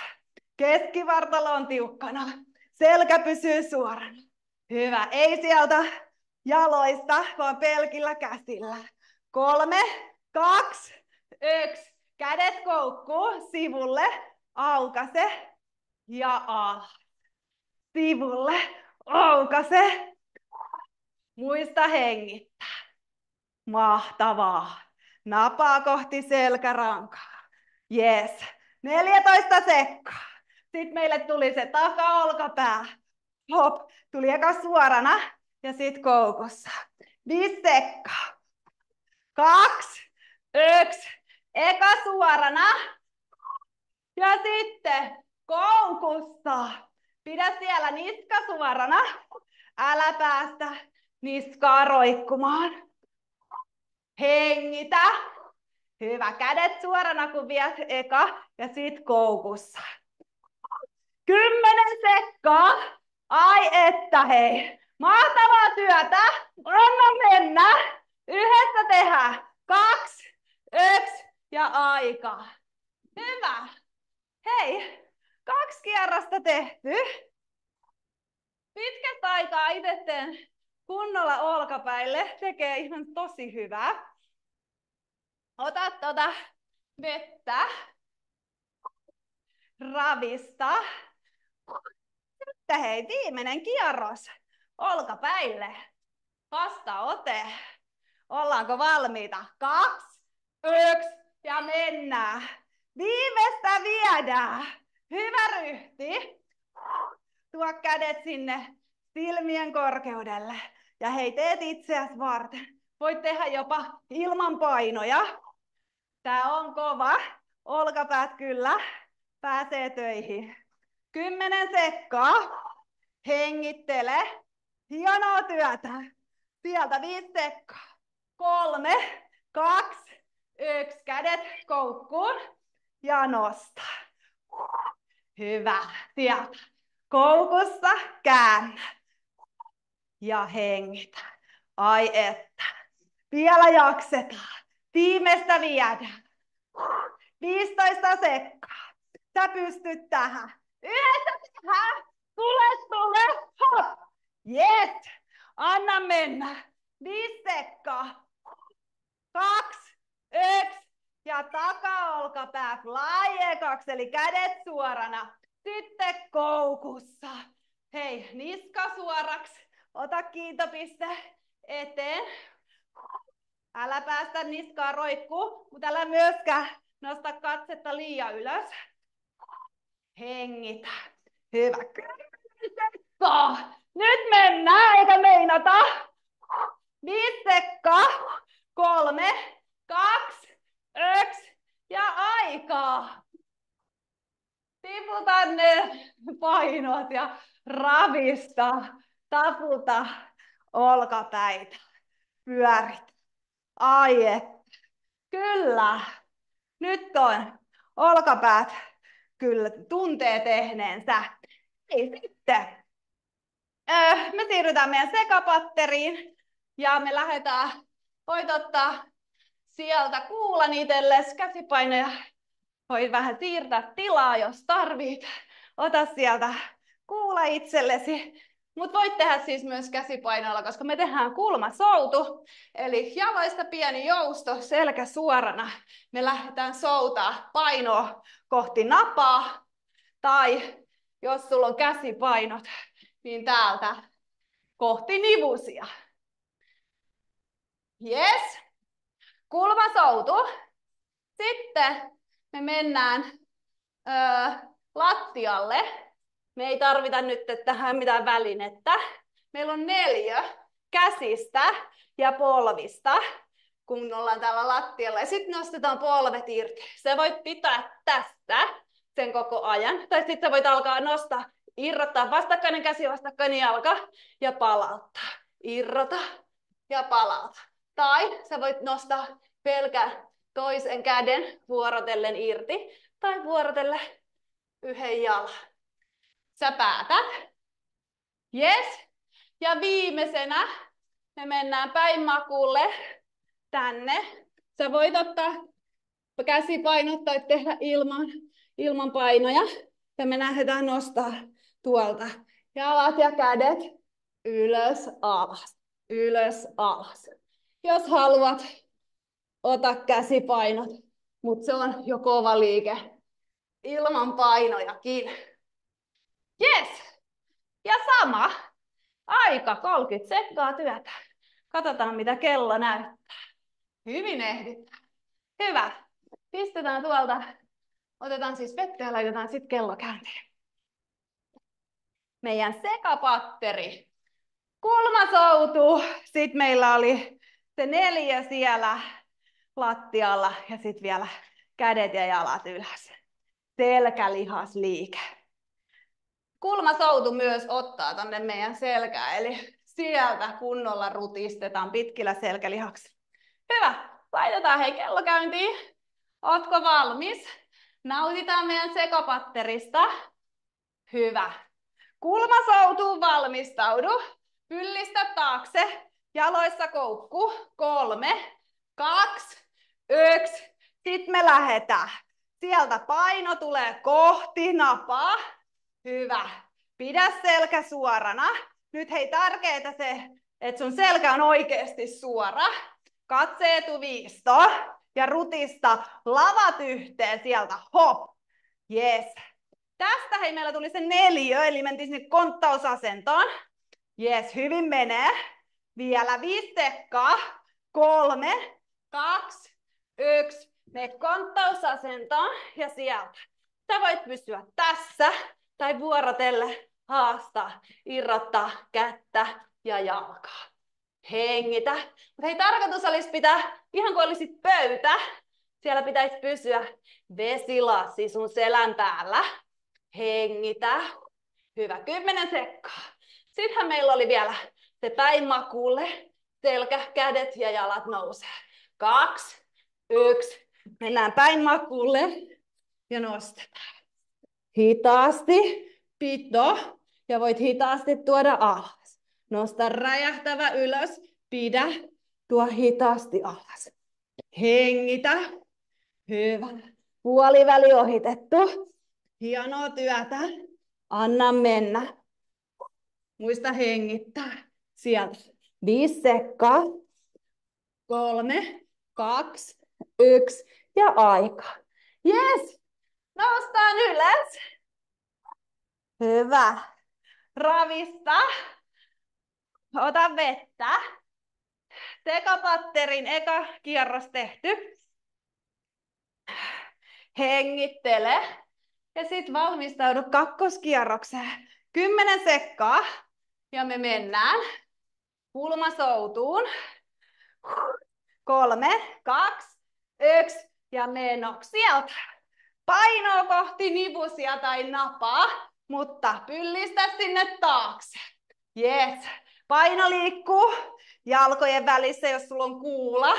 A: Keskivartalo on tiukkana. Selkä pysyy suorana. Hyvä. Ei sieltä jaloista, vaan pelkillä käsillä. 3, 2, 1. Kädet koukkuu sivulle. Aukase. Ja alas. Sivulle. Aukase. Muista hengittää. Mahtavaa. Napaa kohti selkärankaa. Yes. 14 sekkaa. Sitten meille tuli se takaolkapää. Hop. Tuli eka suorana ja sitten koukussa. 5 sekkaa. 2, 1. Eka suorana. Ja sitten koukussa. Pidä siellä niska suorana. Älä päästä niskaa roikkumaan. Hengitä. Hyvä. Kädet suorana, kun viet eka. Ja sit koukussa. 10 sekkaa. Ai että hei. Mahtavaa työtä. Anna mennä. Yhdessä tehdään. 2, 1 ja aika. Hyvä. Hei, 2 kierrosta tehty. Pitkästä aikaa itse teen kunnolla olkapäille. Tekee ihan tosi hyvää. Ota vettä. Ravista. Sitten hei, viimeinen kierros. Olkapäille. Vastaote. Ollaanko valmiita? 2, 1 ja mennään. Viimeistä viedään. Hyvä ryhti. Tuo kädet sinne silmien korkeudelle. Ja hei, teet itseäsi varten. Voit tehdä jopa ilman painoja. Tää on kova. Olkapäät kyllä pääsee töihin. 10 sekkaa. Hengittele. Hienoa työtä. Sieltä 5 sekkaa. 3, 2, 1. Kädet koukkuun. Ja nosta. Hyvä. Sieltä. Koukussa käännä. Ja hengitä. Ai että. Vielä jaksetaan. Viimeistä viedään. 15 sekkaa. Sä pystyt tähän. Yhdessä tehdään. Tule. Hop. Yes. Anna mennä. 5 sekkaa. 2, 1. Ja takaolkapäät laajekaksi, eli kädet suorana. Sitten koukussa. Hei, niska suoraksi. Ota kiintopiste eteen. Älä päästä niskaa roikkuu, mutta älä myöskään nosta katsetta liian ylös. Hengitä. Hyvä. Nyt mennään, eikä meinata. 5 sekkaa. 3, 2, 1 ja aikaa. Tiputa ne painot ja ravista. Taputa olkapäitä. Pyörit. Ai et. Kyllä. Nyt on olkapäät kyllä tuntee tehneensä. Ei sitten. Me siirrytään meidän sekapatteriin ja me lähdetään. Voit ottaa sieltä kuulan itsellesi käsipainoja. Voit vähän siirtää tilaa, jos tarvit. Ota sieltä kuula itsellesi. Mutta voit tehdä siis myös käsipainoilla, koska me tehdään kulmasoutu. Eli jaloista pieni jousto, selkä suorana. Me lähdetään soutaa painoa kohti napaa. Tai jos sulla on käsipainot, niin täältä kohti nivusia. Yes. Kulmasoutu. Sitten me mennään lattialle. Me ei tarvita nyt tähän mitään välinettä. Meillä on 4 käsistä ja polvista, kun ollaan täällä lattialla. Ja sitten nostetaan polvet irti. Sä voit pitää tästä sen koko ajan. Tai sitten sä voit alkaa nostaa, irrottaa vastakkainen käsi, vastakkainen jalka ja palauttaa. Irrota ja palauta. Tai sä voit nostaa pelkän toisen käden vuorotellen irti tai vuorotellen yhden jalan. Sä päätät. Yes. Ja viimeisenä me mennään päin makuulle tänne. Sä voit ottaa käsipainot tai tehdä ilman painoja. Ja me lähdetään nostaa tuolta jalat ja kädet ylös, alas. Ylös, alas. Jos haluat, ota käsipainot, mutta se on jo kova liike. Ilman painojakin. Yes. Ja sama. Aika 30 sekkaa työtä. Katsotaan mitä kello näyttää. Hyvin ehditään. Hyvä. Pistetään tuolta. Otetaan siis vettä ja laitetaan sitten kello käyntiin. Meidän sekapatteri. Kulmasoutu. Sitten meillä oli se 4 siellä lattialla ja sitten vielä kädet ja jalat ylös. Selkälihasliike. Kulmasoutu myös ottaa tonne meidän selkään, eli sieltä kunnolla rutistetaan pitkillä selkälihaksilla. Hyvä, laitetaan hei kello käyntiin. Ootko valmis? Nautitaan meidän sekapatterista. Hyvä. Kulmasoutuun valmistaudu. Pyllistä taakse. Jaloissa koukku. 3, 2, 1. Sitten me lähdetään. Sieltä paino tulee kohti napaa. Hyvä. Pidä selkä suorana. Nyt hei, tärkeää se, että sun selkä on oikeasti suora. Katse etuviisto ja rutista lavat yhteen sieltä. Hop. Yes. Tästä hei, meillä tuli se 4, eli mentiin sinne konttausasentoon. Yes, hyvin menee. Vielä 5 sekkaa. 3, 2, 1. Me konttausasentoon ja sieltä. Sä voit pysyä tässä tai vuorotelle haastaa, irrottaa kättä ja jalkaa. Hengitä. Mutta hei, tarkoitus olisi pitää, ihan kuin olisit pöytä, siellä pitäisi pysyä vesilassi sun selän päällä. Hengitä. Hyvä, 10 sekkaa. Sittenhän meillä oli vielä se päin makuulle. Selkä, kädet ja jalat nousee. 2, 1. Mennään päin makuulle ja nostetaan. Hitaasti pito ja voit hitaasti tuoda alas. Nosta räjähtävä ylös. Pidä. Tuo hitaasti alas. Hengitä. Hyvä. Puoliväli ohitettu. Hienoa työtä. Anna mennä. Muista hengittää. Sieltä. 5 sekkaa. 3, 2, 1 ja aika. Yes. Noustaan ylös. Hyvä. Ravista. Ota vettä. Tekapatterin eka kierros tehty. Hengittele. Ja sitten valmistaudu kakkoskierrokseen. 10 sekkaa. Ja me mennään pulmasoutuun. 3, 2, 1 ja menoksi sieltä. Painoa kohti nivusia tai napaa, mutta pyllistä sinne taakse. Yes. Paino liikkuu jalkojen välissä, jos sulla on kuula.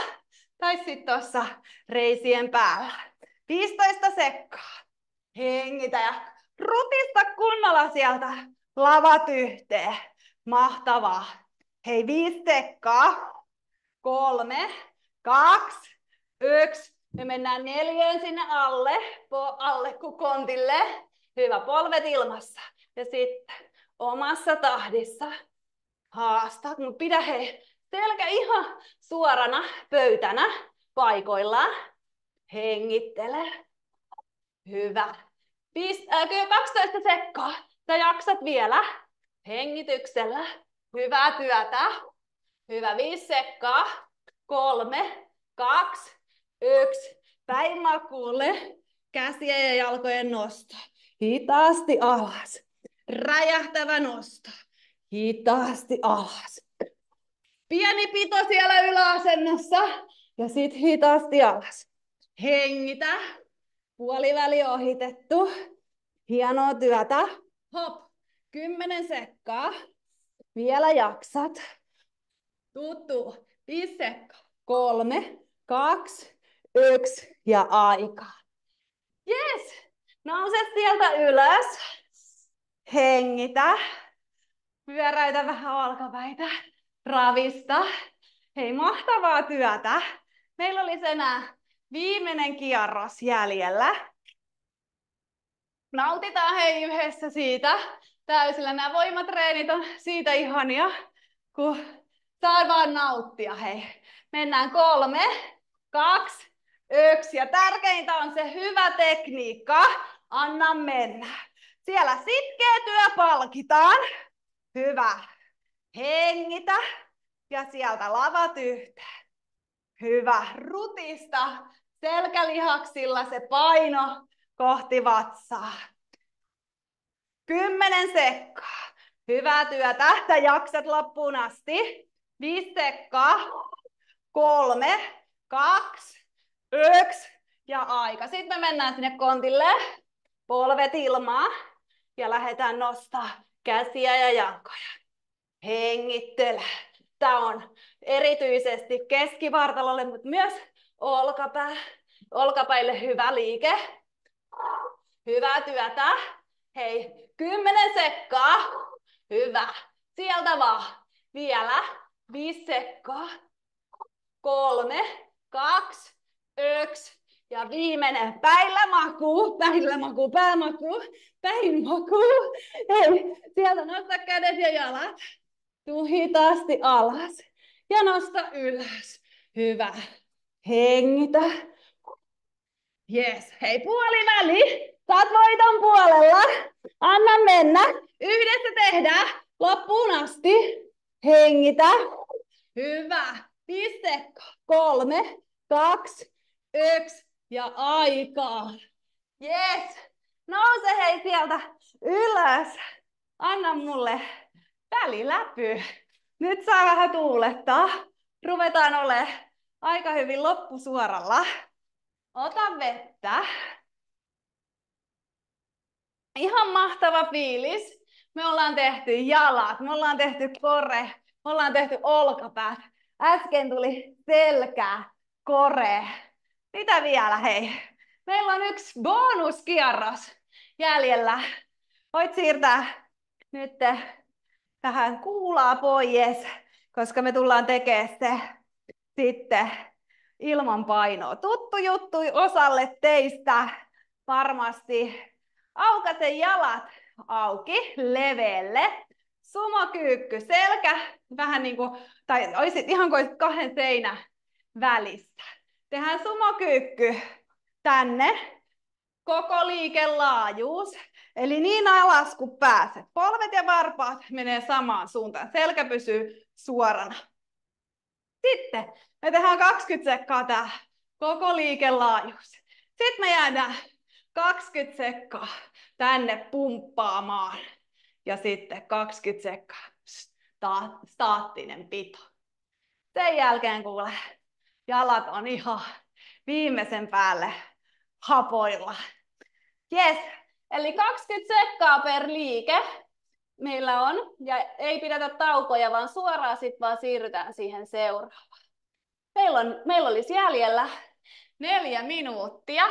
A: Tai sitten tuossa reisien päällä. 15 sekkaa. Hengitä ja rutista kunnolla sieltä. Lavat yhteen. Mahtavaa. Hei, 5 sekkaa. 3, 2, 1. Me mennään 4 sinne alle kuin kontille. Hyvä, polvet ilmassa. Ja sitten omassa tahdissa haastat. Mutta pidä hei, selkä ihan suorana pöytänä paikoillaan. Hengittele. Hyvä. 12 sekkaa. Sä jaksat vielä. Hengityksellä. Hyvää työtä. Hyvä, 5 sekkaa. 3, 2, 1. Päin makuulle. Käsien ja jalkojen nosto. Hitaasti alas. Räjähtävä nosto. Hitaasti alas. Pieni pito siellä yläasennossa. Ja sit hitaasti alas. Hengitä. Puoliväli ohitettu. Hienoa työtä. Hop. 10 sekkaa. Vielä jaksat. Tuttu. 5 sekkaa. 3, 2, 1 ja aika. Yes. Nouse sieltä ylös. Hengitä. Pyöräytä vähän olkapäitä. Ravista. Hei, mahtavaa työtä. Meillä olisi enää viimeinen kierros jäljellä. Nautitaan hei yhdessä siitä täysillä. Nämä voimatreenit on siitä ihania, kun saa vaan nauttia. Hei. Mennään 3, 2, 1. Ja tärkeintä on se hyvä tekniikka. Anna mennä. Siellä sitkeä työ palkitaan. Hyvä. Hengitä. Ja sieltä lavat yhteen. Hyvä. Rutista selkälihaksilla se paino kohti vatsaa. 10 sekkaa. Hyvää työtä. Sä jaksat loppuun asti. 5 sekkaa. 3, 2, 1 ja aika. Sitten me mennään sinne kontille. Polvet ilmaa. Ja lähdetään nostaa käsiä ja jalkoja. Hengittele. Tämä on erityisesti keskivartalolle, mutta myös olkapäille hyvä liike. Hyvää työtä. Hei, 10 sekkaa. Hyvä. Sieltä vaan. Vielä. 5 sekkaa. 3, 2, 1. Ja viimeinen päivämaku, päämaku. Hei, sieltä nosta kädet ja jalat. Tuu hitaasti alas. Ja nosta ylös. Hyvä. Hengitä. Yes. Hei, puoliväli. Saat voiton puolella. Anna mennä. Yhdessä tehdään loppuun asti. Hengitä. Hyvä. 5 sekkaa. 3, 2, 1. Ja aikaa. Yes. Nouse hei sieltä ylös. Anna mulle väliläpy. Nyt saa vähän tuulettaa. Ruvetaan olemaan aika hyvin loppusuoralla. Ota vettä. Ihan mahtava fiilis. Me ollaan tehty jalat, me ollaan tehty kore, me ollaan tehty olkapäät. Äsken tuli selkä, kore. Mitä vielä hei? Meillä on yksi bonuskierros jäljellä. Voit siirtää nyt tähän kuulaa pois, koska me tullaan tekemään se sitten ilman painoa. Tuttu juttu osalle teistä varmasti. Aukaise jalat auki, leveelle. Sumokyykky, selkä vähän niin kuin, tai olisit ihan kuin 2 seinän välissä. Tehdään sumokyykky tänne. Koko liikelaajuus. Eli niin alas kuin pääset. Polvet ja varpaat menee samaan suuntaan. Selkä pysyy suorana. Sitten me tehdään 20 sekkaa tää koko liikelaajuus. Sitten me jäädään 20 sekkaa tänne pumppaamaan. Ja sitten 20 sekkaa staattinen pito. Sen jälkeen kuule, jalat on ihan viimeisen päälle hapoilla. Yes, eli 20 sekkaa per liike meillä on. Ja ei pidetä taukoja, vaan suoraan sitten vaan siirrytään siihen seuraavaan. Meillä olisi jäljellä 4 minuuttia,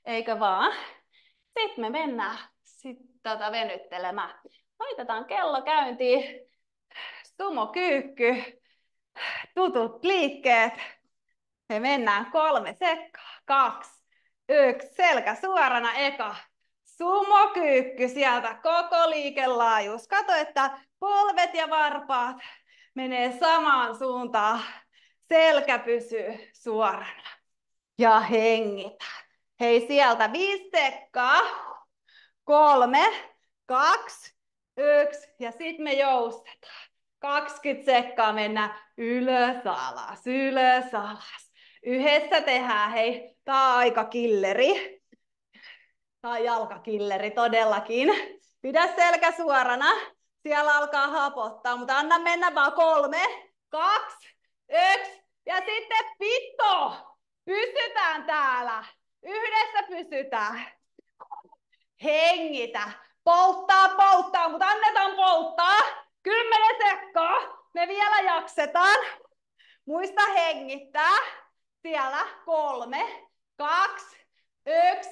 A: eikö vaan? Sitten me mennään venyttelemään. Laitetaan kello käyntiin. Sumokyykky. Tutut liikkeet. Me mennään 3 sekkaa. 2, 1. Selkä suorana eka. Sumokyykky sieltä. Koko liikelaajuus. Kato, että polvet ja varpaat menee samaan suuntaan. Selkä pysyy suorana. Ja hengitä. Hei sieltä 5 sekkaa. 3, 2, 1. Ja sitten me joustetaan. 20 sekkaa mennään ylös, alas, ylös, alas. Yhdessä tehdään, hei, tää on aika killeri. Tää on jalkakilleri todellakin. Pidä selkä suorana. Siellä alkaa hapottaa, mutta anna mennä vaan 3, 2, 1. Ja sitten pito. Pysytään täällä. Yhdessä pysytään. Hengitä. Polttaa, mutta annetaan polttaa. 10 sekkaa. Me vielä jaksetaan. Muista hengittää. Siellä 3, 2, 1.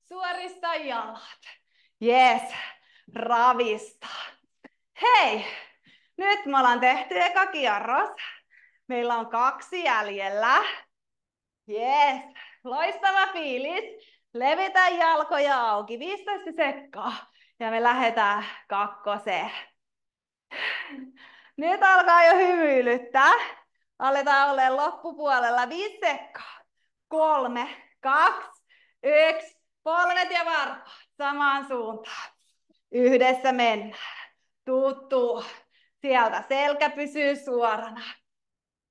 A: Suorista jalat. Yes. Ravista. Hei. Nyt me ollaan tehty eka kierros. Meillä on 2 jäljellä. Yes. Loistava fiilis. Levitä jalkoja auki. 15 sekkaa. Ja me lähdetään 2. Nyt alkaa jo hymyilyttää. Aletaan olemaan loppupuolella. 5 sekkaa. 3, 2, 1. Polvet ja varpaat samaan suuntaan. Yhdessä mennään. Tuu. Sieltä selkä pysyy suorana.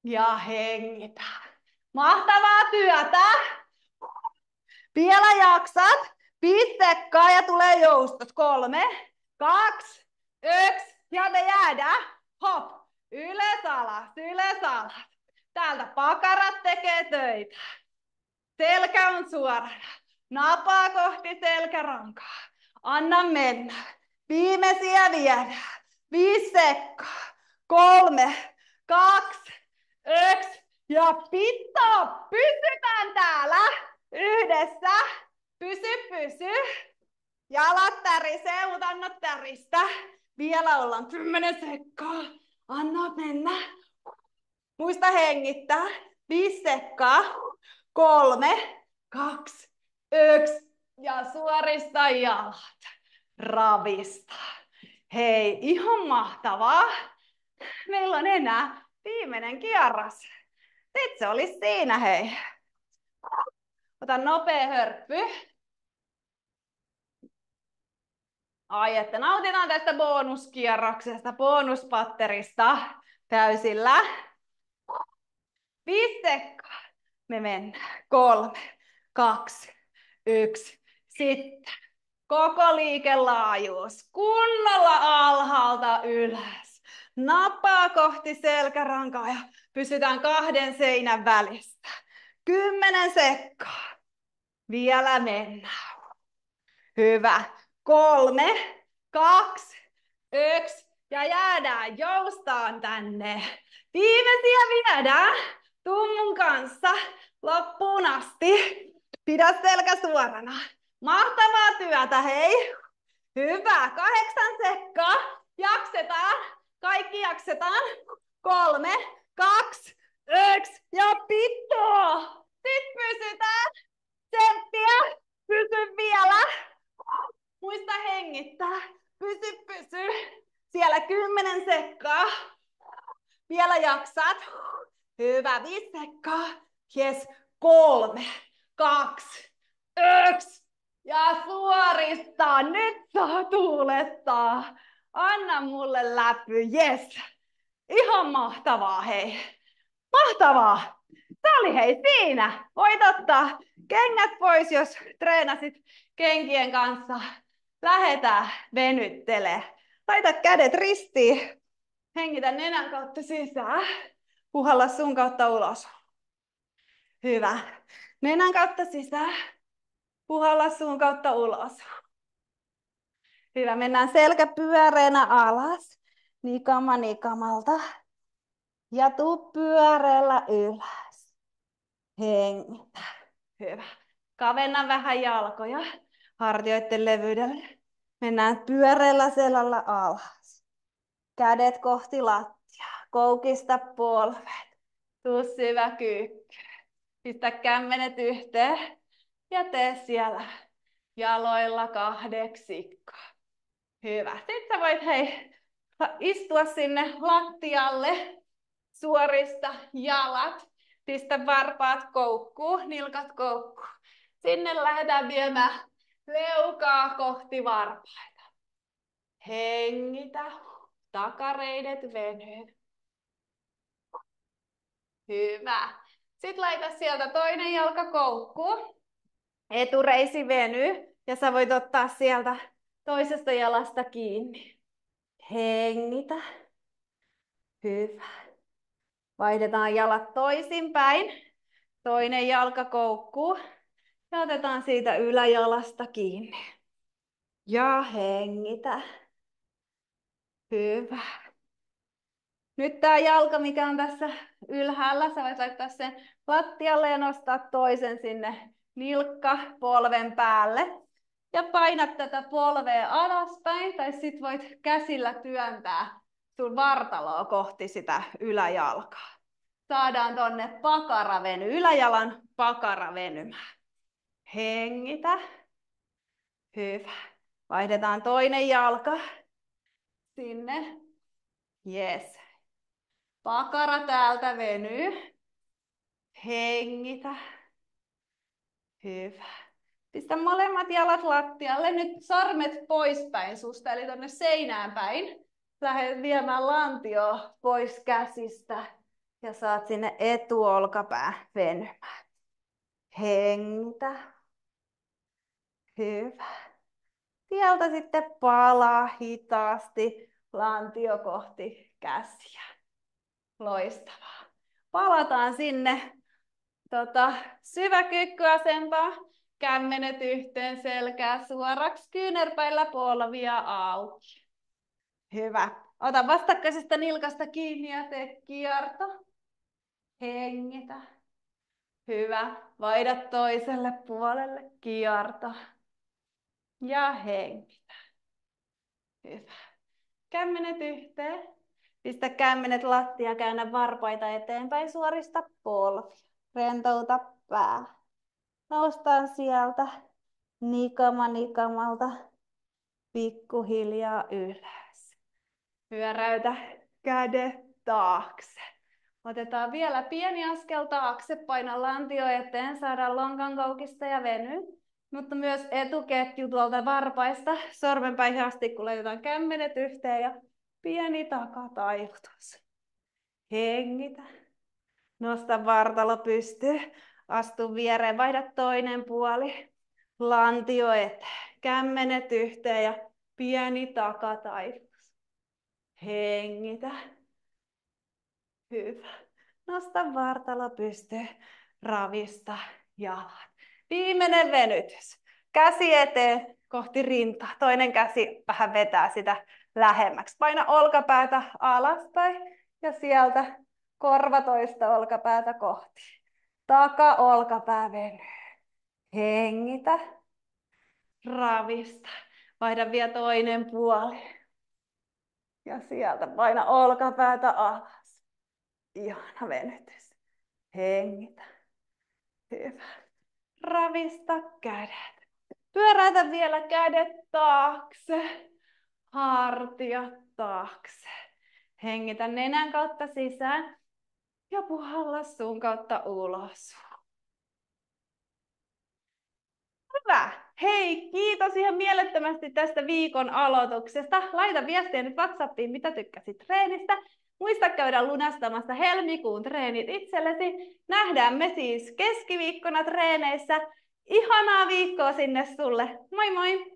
A: Ja hengitään. Mahtavaa työtä. Vielä jaksat. 5 sekkaa ja tulee joustot. 3, 2, 1. Ja me jäädään. Hop. Ylös alas, ylös alas. Täältä pakarat tekee töitä. Selkä on suorana. Napaa kohti selkärankaa. Anna mennä. Viimeisiä viedään. 5 sekkaa. 3, 2, 1. Ja pito. Pysytään täällä. Yhdessä. Pysy. Jalat tärisee, mutta anna täristä. Vielä ollaan 10 sekkaa. Anna mennä. Muista hengittää. 5 sekkaa. 3, 2, 1. Ja suorista jalat. Ravista. Hei, ihan mahtavaa. Meillä on enää viimeinen kierros. Sitten se olisi siinä, hei. Ota nopea hörppy. Ai, että nautitaan tästä bonuskierroksesta, bonuspatterista täysillä. 5 sekkaa. Me mennään. 3, 2, 1. Sitten koko liikelaajuus. Kunnolla alhaalta ylös. Nappaa kohti selkärankaa ja pysytään 2 seinän välistä. 10 sekkaa. Vielä mennään. Hyvä. 3, 2, 1. Ja jäädään joustaan tänne. Viimeisiä viedään. Tuu mun kanssa loppuun asti. Pidä selkä suorana. Mahtavaa työtä, hei. Hyvä. 8 sekkaa. Jaksetaan. Kaikki jaksetaan. 3, 2, 1. Ja pitoo. Sitten pysytään. Tsemppiä. Pysy vielä. Muista hengittää. Pysy. Siellä 10 sekkaa. Vielä jaksat. Hyvä. 5 sekkaa. Yes. 3, 2, 1. Ja suoristaa. Nyt saa tuulettaa. Anna mulle läpy. Yes. Ihan mahtavaa, hei. Mahtavaa. Tämä oli hei siinä. Voit ottaa kengät pois, jos treenasit kenkien kanssa. Lähetään venyttelee. Laita kädet ristiin. Hengitä nenän kautta sisään. Puhalla sun kautta ulos. Hyvä. Nenän kautta sisään. Puhalla suun kautta ulos. Hyvä. Mennään selkä pyöreänä alas. Nikamalta. Ja tuu pyöreällä ylös. Hengitä. Hyvä. Kavenna vähän jalkoja. Hartioiden levyydelle. Mennään pyöreällä selällä alas. Kädet kohti lattiaa. Koukista polvet. Tuu syvä kyykky. Pistä kämmenet yhteen. Ja tee siellä jaloilla 8. Hyvä. Sitten sä voit istua sinne lattialle. Suorista jalat. Pistä varpaat koukkuun, nilkat koukkuun. Sinne lähdetään viemään leukaa kohti varpaita. Hengitä. Takareidet venyy. Hyvä. Sitten laita sieltä toinen jalka koukkuun. Etureisi venyy. Ja sä voit ottaa sieltä toisesta jalasta kiinni. Hengitä. Hyvä. Vaihdetaan jalat toisinpäin. Toinen jalka koukkuu. Ja otetaan siitä yläjalasta kiinni. Ja hengitä. Hyvä. Nyt tää jalka, mikä on tässä ylhäällä, sä voit laittaa sen lattialle ja nostaa toisen sinne nilkka polven päälle. Ja painat tätä polvea alaspäin, tai sit voit käsillä työntää sun vartaloa kohti sitä yläjalkaa. Saadaan tonne pakaraveny, yläjalan pakara venymään. Hengitä. Hyvä. Vaihdetaan toinen jalka sinne. Yes. Pakara täältä venyy. Hengitä. Hyvä. Pistä molemmat jalat lattialle. Nyt sormet poispäin susta, eli tonne seinään päin. Lähde viemään lantio pois käsistä. Ja saat sinne etuolkapää venymään. Hengitä. Hyvä. Sieltä sitten palaa hitaasti lantio kohti käsiä. Loistavaa. Palataan sinne syväkyykkyasempaa. Kämmenet yhteen, selkää suoraksi, kyynärpäillä polvia auki. Hyvä. Ota vastakkaisesta nilkasta kiinni ja tee kierto. Hengitä. Hyvä. Vaihda toiselle puolelle, kierto. Ja hengitä. Hyvä. Kämmenet yhteen. Pistä kämmenet lattia, käännä varpaita eteenpäin, suorista polvia. Rentouta pää. Noustaan sieltä nikamalta pikkuhiljaa ylös. Pyöräytä kädet taakse. Otetaan vielä pieni askel taakse, paina lantio eteen, saadaan lonkan koukista ja veny. Mutta myös etuketju tuolta varpaista, sormenpäihin asti, kun laitetaan kämmenet yhteen ja pieni takataivutus. Hengitä. Nosta vartalo pystyyn. Astu viereen, vaihda toinen puoli. Lantio eteen, kämmenet yhteen ja pieni takataivutus. Hengitä. Hyvä. Nosta vartalo pystyyn. Ravista jalat. Viimeinen venytys. Käsi eteen kohti rintaa. Toinen käsi vähän vetää sitä lähemmäksi. Paina olkapäätä alaspäin ja sieltä korva toista olkapäätä kohti. Olkapää venyy. Hengitä. Ravista. Vaihda vielä toinen puoli. Ja sieltä paina olkapäätä alas. Ihana venytys. Hengitä. Hyvä. Ravista kädet. Pyöräytä vielä kädet taakse. Hartiat taakse. Hengitä nenän kautta sisään. Ja puhalla suun kautta ulos. Hyvä. Hei, kiitos ihan mielettömästi tästä viikon aloituksesta. Laita viestiä nyt WhatsAppiin, mitä tykkäsit treenistä. Muista käydä lunastamassa helmikuun treenit itsellesi. Nähdään me siis keskiviikkona treeneissä. Ihanaa viikkoa sinne sulle. Moi moi!